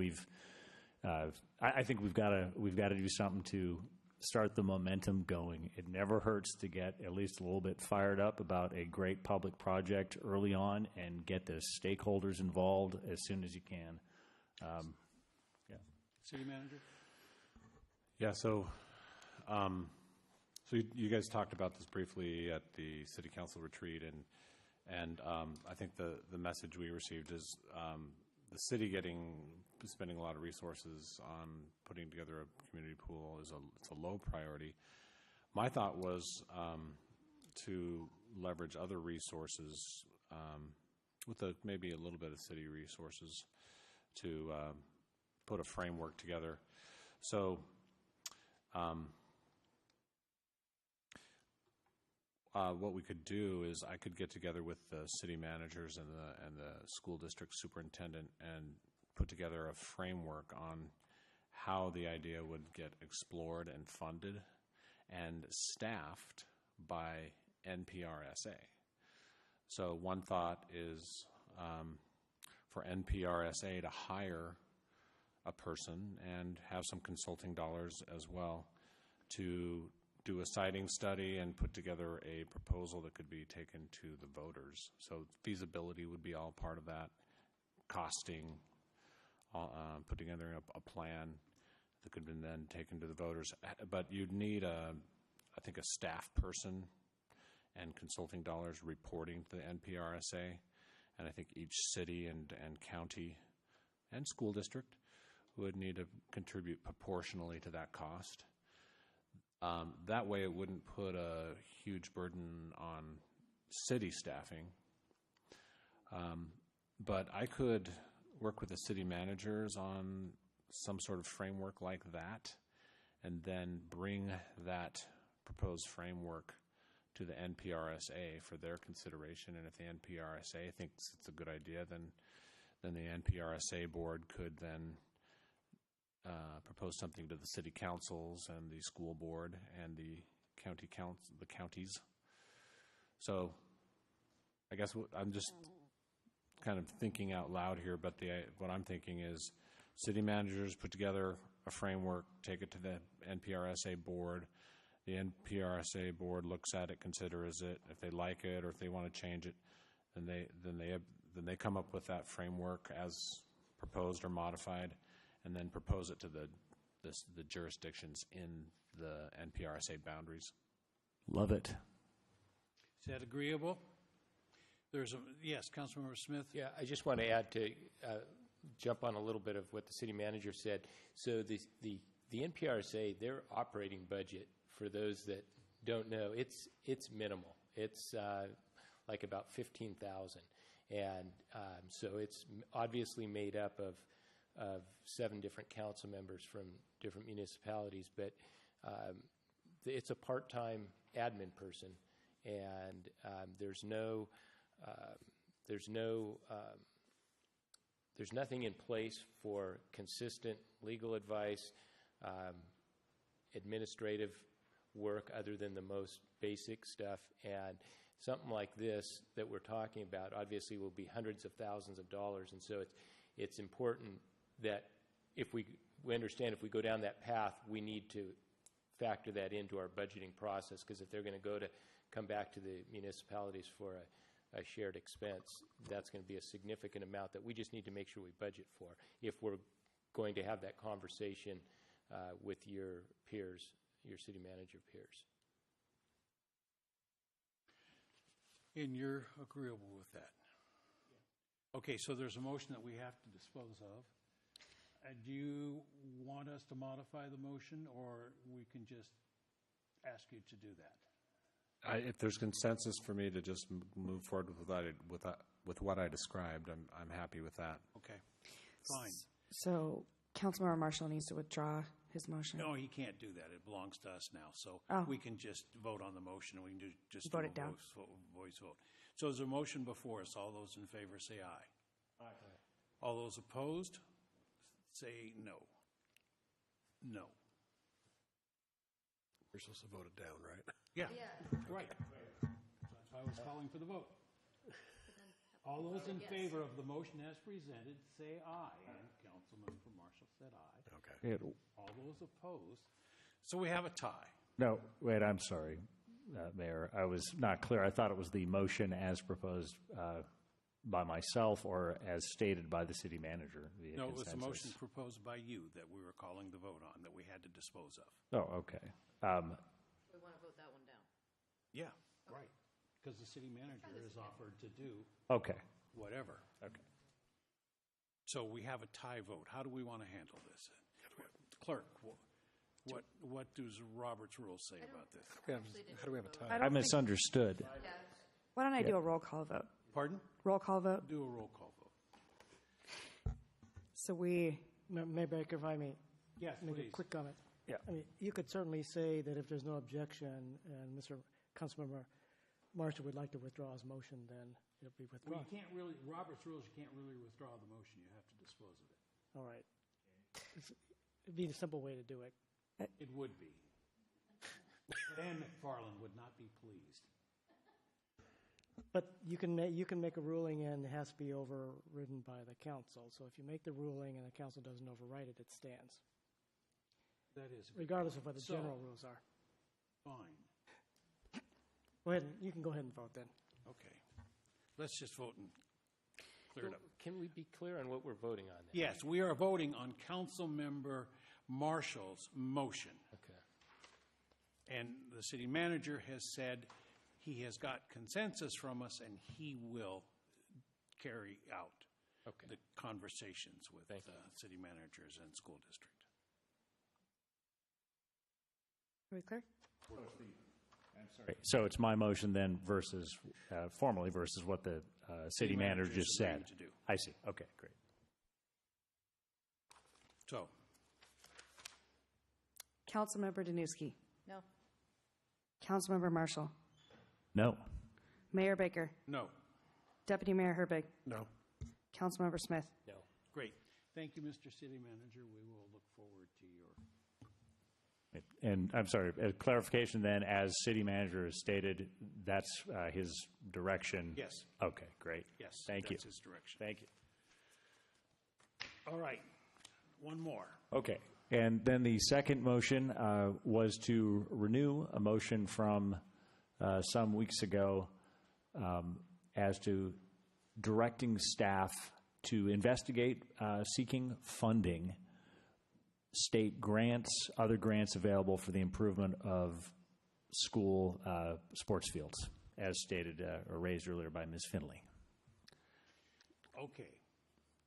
I think we've got to do something to start the momentum going. It never hurts to get at least a little bit fired up about a great public project early on and get the stakeholders involved as soon as you can. Yeah. City manager? Yeah, so you guys talked about this briefly at the city council retreat, and I think the message we received is the city spending a lot of resources on putting together a community pool it's a low priority. My thought was to leverage other resources with maybe a little bit of city resources to put a framework together. So what we could do is I could get together with the city managers and the school district superintendent and put together a framework on how the idea would get explored and funded and staffed by NPRSA. So one thought is for NPRSA to hire a person and have some consulting dollars as well to do a siting study and put together a proposal that could be taken to the voters. So feasibility would be all part of that, costing, put together a plan that could be then taken to the voters. But you'd need, I think, a staff person and consulting dollars reporting to the NPRSA. And I think each city and county and school district would need to contribute proportionally to that cost. That way it wouldn't put a huge burden on city staffing. But I could work with the city managers on some sort of framework like that and then bring that proposed framework to the NPRSA for their consideration. And if the NPRSA thinks it's a good idea, then the NPRSA board could then propose something to the city councils and the school board and the counties. So I guess I'm just kind of thinking out loud here, but what I'm thinking is city managers put together a framework, take it to the NPRSA board. The NPRSA board looks at it, considers it. If they like it or if they want to change it, then they come up with that framework as proposed or modified, and then propose it to the jurisdictions in the NPRSA boundaries. Love it. Is that agreeable? Yes, Councilmember Smith. Yeah, I just want to add to jump on a little bit of what the city manager said. So the NPRSA, their operating budget, for those that don't know, it's minimal. It's like about $15,000, and so it's obviously made up of 7 different council members from different municipalities, but it's a part-time admin person, and there's nothing in place for consistent legal advice, administrative work other than the most basic stuff. And something like this that we're talking about obviously will be hundreds of thousands of dollars, and so it's important that if we understand if we go down that path, we need to factor that into our budgeting process, because if they're going to come back to the municipalities for a shared expense, that's going to be a significant amount that we just need to make sure we budget for if we're going to have that conversation with your peers, your city manager peers. And you're agreeable with that? Yeah. Okay, so there's a motion that we have to dispose of. Do you want us to modify the motion, or we can just ask you to do that? If there's consensus for me to just move forward with what I described, I'm happy with that. Okay, fine. So Councilmember Marshall needs to withdraw his motion. No, he can't do that. It belongs to us now. So we can just vote on the motion, and we can just vote it down. Voice vote. So there's a motion before us. All those in favor say aye. Aye. All those opposed say no. No. We're supposed to vote it down, right? Yeah. Right. That's why I was calling for the vote. All those in favor of the motion as presented say aye. And Councilmember Marshall said aye. Okay. All those opposed. So we have a tie. No, wait, I'm sorry, Mayor. I was not clear. I thought it was the motion as proposed by myself or as stated by the city manager via No, it was consensus. a motion proposed by you that we were calling the vote on, that we had to dispose of. Oh, okay. We want to vote that one down. Yeah, right. Because the city manager has offered to do Okay. whatever. Okay. So we have a tie vote. How do we want to handle this? Clerk, what does Robert's rules say about this? How do we have a tie? I misunderstood. Why don't I do a roll call vote? Pardon? Roll call vote. Do a roll call vote. So we... Maybe if I may Yes, make please. a quick comment. Yeah. I mean, you could certainly say that if there's no objection and Councilmember Marshall would like to withdraw his motion, then it'll be Well, withdrawn. you can't really, Robert's rules, you can't really withdraw the motion. You have to dispose of it. All right. It'd be the simple way to do it. It would be. Dan McFarland would not be pleased. But you can make a ruling and it has to be overridden by the council. So if you make the ruling and the council doesn't override it, it stands. That is. Regardless of what the So, general rules are. Fine. Go ahead. You can go ahead and vote then. Okay. Let's just vote and clear it up. Can we be clear on what we're voting on? Then? Yes, we are voting on Councilmember Marshall's motion. Okay. And the city manager has said he has got consensus from us and he will carry out the conversations with city managers and school district. Are we clear? I'm sorry. So it's my motion then versus, formally versus what the city manager just said. To do. I see. Okay, great. So. Councilmember Danuski. No. Councilmember Marshall. No. Mayor Baker. No. Deputy Mayor Herbig. No. Councilmember Smith. No. Great. Thank you, Mr. City Manager. We will look forward to your. And I'm sorry, a clarification then, as city manager has stated, that's his direction? Yes. Okay, great. Yes. Thank you. That's his direction. Thank you. All right. One more. Okay. And then the second motion was to renew a motion from some weeks ago as to directing staff to investigate seeking funding, state grants, other grants available for the improvement of school sports fields, as stated or raised earlier by Ms. Finley. Okay.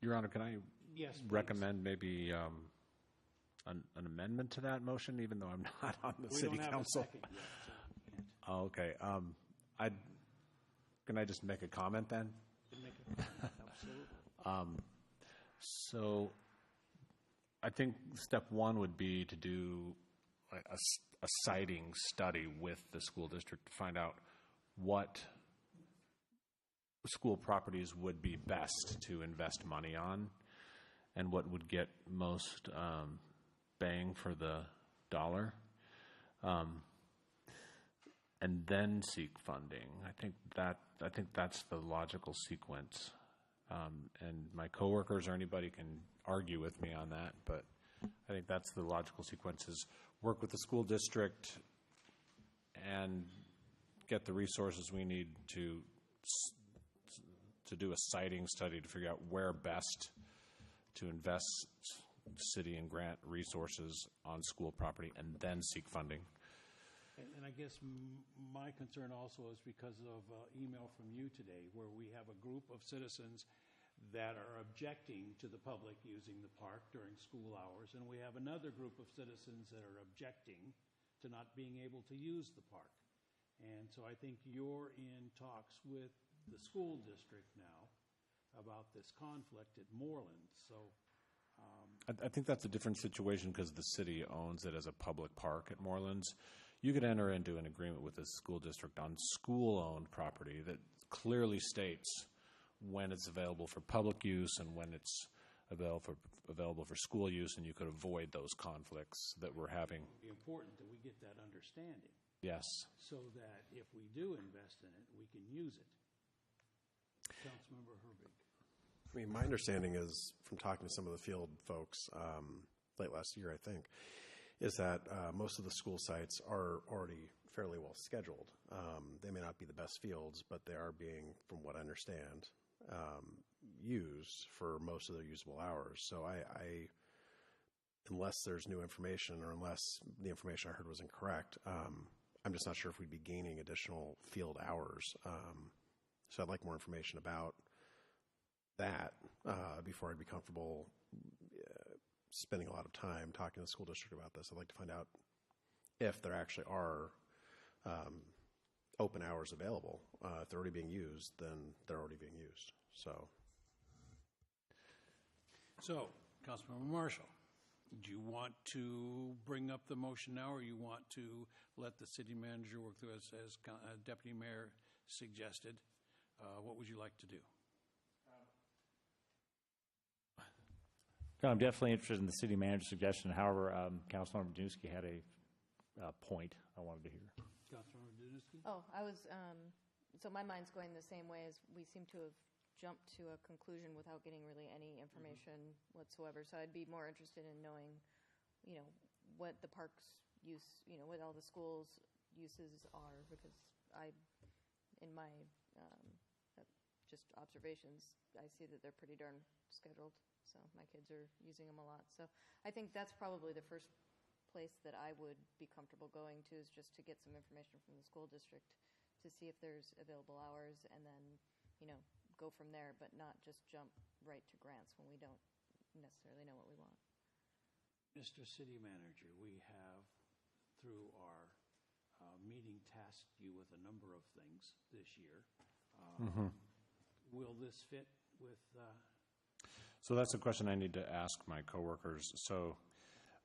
Your Honor, can I Yes, please. recommend maybe an amendment to that motion, even though I'm not on the city council? We don't have a second yet, so we can't. Oh, okay. Can I just make a comment then? Absolutely. So I think step one would be to do a siting study with the school district to find out what school properties would be best to invest money on and what would get most bang for the dollar, and then seek funding. I think that's the logical sequence. And my coworkers or anybody can argue with me on that, but I think that's the logical sequence: is work with the school district and get the resources we need to do a siting study to figure out where best to invest city and grant resources on school property, and then seek funding. And I guess my concern also is because of email from you today, where we have a group of citizens that are objecting to the public using the park during school hours, and we have another group of citizens that are objecting to not being able to use the park. And so I think you're in talks with the school district now about this conflict at Moreland. So I think that's a different situation because the city owns it as a public park at Morelands. You could enter into an agreement with the school district on school-owned property that clearly states when it's available for public use and when it's available for school use, and you could avoid those conflicts that we're having. it would be important that we get that understanding. Yes. So that if we do invest in it, we can use it. Councilmember Herbig. I mean, my understanding is, from talking to some of the field folks late last year, I think, is that most of the school sites are already fairly well scheduled. They may not be the best fields, but they are being, from what I understand, used for most of their usable hours. So I unless there's new information or unless the information I heard was incorrect, I'm just not sure if we'd be gaining additional field hours. So I'd like more information about that before I'd be comfortable spending a lot of time talking to the school district about this. I'd like to find out if there actually are open hours available. If they're already being used, then they're already being used. So, Councilmember Marshall, do you want to bring up the motion now, or you want to let the city manager work through as Deputy Mayor suggested. What would you like to do? I'm definitely interested in the city manager's suggestion. However, Councilmember Duski had a point I wanted to hear. Councilmember Dudiski? Oh, I was, so my mind's going the same way as we seem to have jumped to a conclusion without getting really any information whatsoever. So I'd be more interested in knowing, what the park's use, what all the schools' uses are, because in my just observations, I see that they're pretty darn scheduled. So my kids are using them a lot. So I think that's probably the first place that I would be comfortable going to, is just to get some information from the school district to see if there's available hours, and then, go from there, but not just jump right to grants when we don't necessarily know what we want. Mr. City Manager, we have, through our meeting, tasked you with a number of things this year. Will this fit with... So that's a question I need to ask my coworkers. So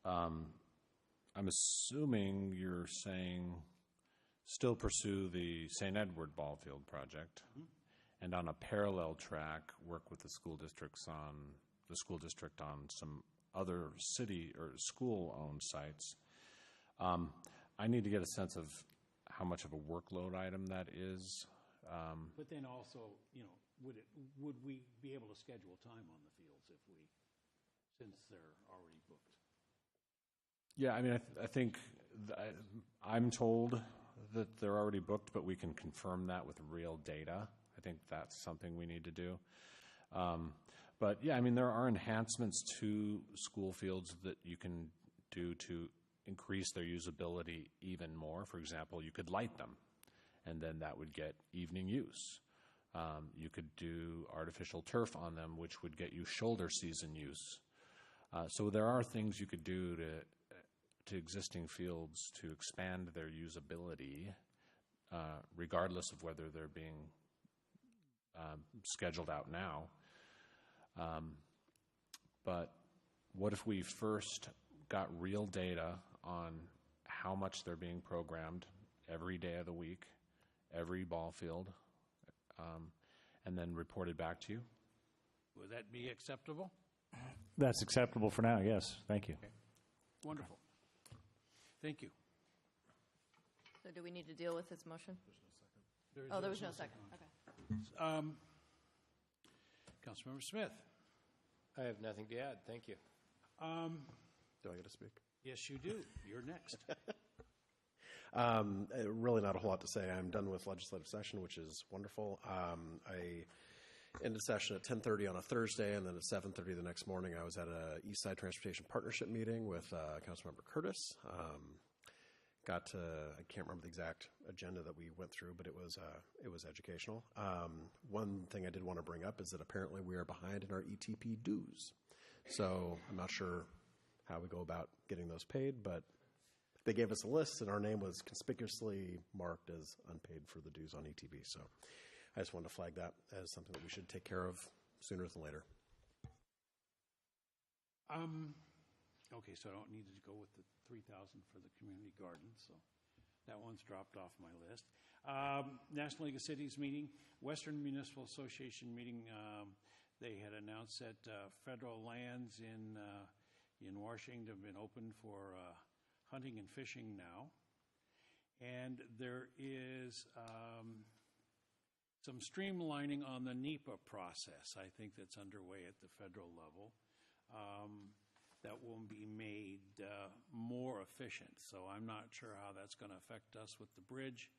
I'm assuming you're saying still pursue the St. Edward Ballfield project, and on a parallel track work with the school district on some other city or school-owned sites. I need to get a sense of how much of a workload item that is. But then also, would we be able to schedule time on the fields since they're already booked? Yeah, I mean, I think I'm told that they're already booked, but we can confirm that with real data. I think that's something we need to do. But yeah, I mean, there are enhancements to school fields that you can do to increase their usability even more. For example, you could light them, and then that would get evening use. You could do artificial turf on them, which would get you shoulder season use. So there are things you could do to existing fields to expand their usability, regardless of whether they're being scheduled out now. But what if we first got real data on how much they're being programmed every day of the week, every ball field, and then reported back to you? Would that be acceptable? That's acceptable for now, yes. Thank you. Okay. Wonderful. Thank you. So do we need to deal with this motion? There was no second. Okay. Councilmember Smith. I have nothing to add. Thank you. Do I get to speak? Yes, you do. You're next. Really not a whole lot to say. I'm done with legislative session, which is wonderful. I ended session at 10:30 on a Thursday, and then at 7:30 the next morning I was at a East Side Transportation Partnership meeting with Councilmember Curtis. I can't remember the exact agenda that we went through, but it was educational. One thing I did want to bring up is that apparently we are behind in our ETP dues. So I'm not sure how we go about getting those paid, but they gave us a list, and our name was conspicuously marked as unpaid for the dues on ETP. So I just wanted to flag that as something that we should take care of sooner than later. Okay, so I don't need to go with the $3,000 for the community garden, so that one's dropped off my list. National League of Cities meeting, Western Municipal Association meeting. They had announced that federal lands in Washington have been open for hunting and fishing now, and there is some streamlining on the NEPA process, I think, that's underway at the federal level. That will be made more efficient. So I'm not sure how that's going to affect us with the bridge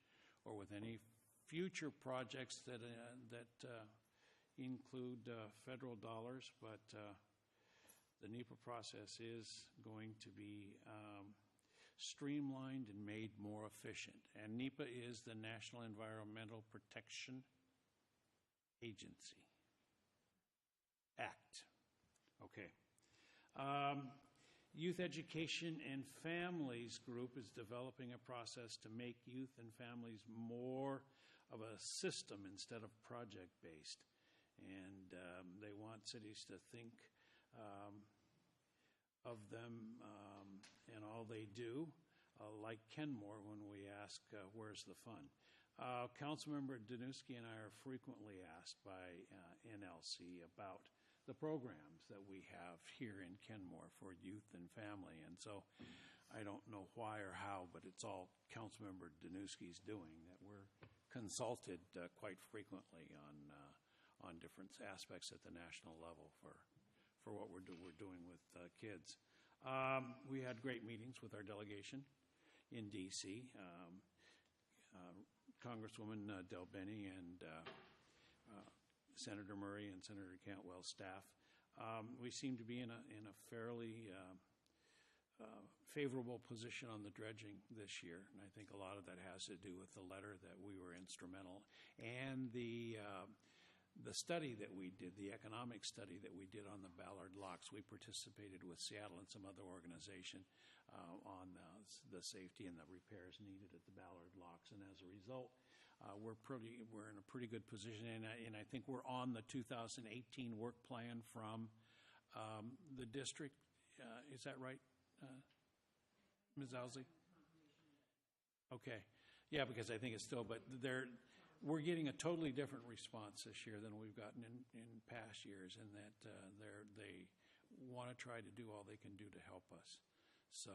or with any future projects that include federal dollars, but the NEPA process is going to be streamlined and made more efficient. And NEPA is the National Environmental Protection Agency Act. Okay. Youth Education and Families Group is developing a process to make youth and families more of a system instead of project-based. And they want cities to think of them and all they do, like Kenmore when we ask, where's the fun? Councilmember Danuski and I are frequently asked by NLC about the programs that we have here in Kenmore for youth and family. And so I don't know why or how, but it's all Councilmember Danuski's doing, that we're consulted quite frequently on different aspects at the national level for what we're doing with kids. We had great meetings with our delegation in D.C. Congresswoman Del Benny and Senator Murray and Senator Cantwell's staff. We seem to be in a fairly favorable position on the dredging this year, and I think a lot of that has to do with the letter that we were instrumental, and the study that we did, the economic study that we did on the Ballard locks. We participated with Seattle and some other organization on the safety and the repairs needed at the Ballard locks, and as a result, we're in a pretty good position, and I think we're on the 2018 work plan from the district. Is that right, Ms. Owsley? Okay, yeah, because I think it's still, but we're getting a totally different response this year than we've gotten in past years, in that they want to try to do all they can do to help us. So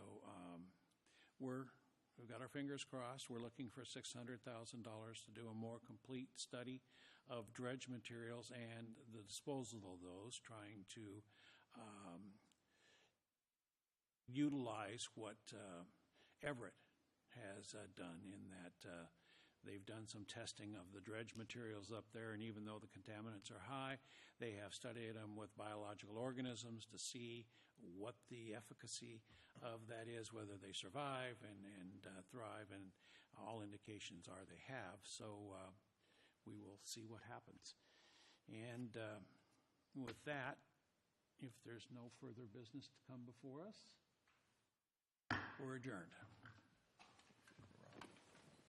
we've got our fingers crossed. We're looking for $600,000 to do a more complete study of dredge materials and the disposal of those, trying to utilize what Everett has done, in that they've done some testing of the dredge materials up there, and even though the contaminants are high, they have studied them with biological organisms to see what the efficacy of that is, whether they survive and thrive, and all indications are they have. So we will see what happens. And with that, if there's no further business to come before us, we're adjourned.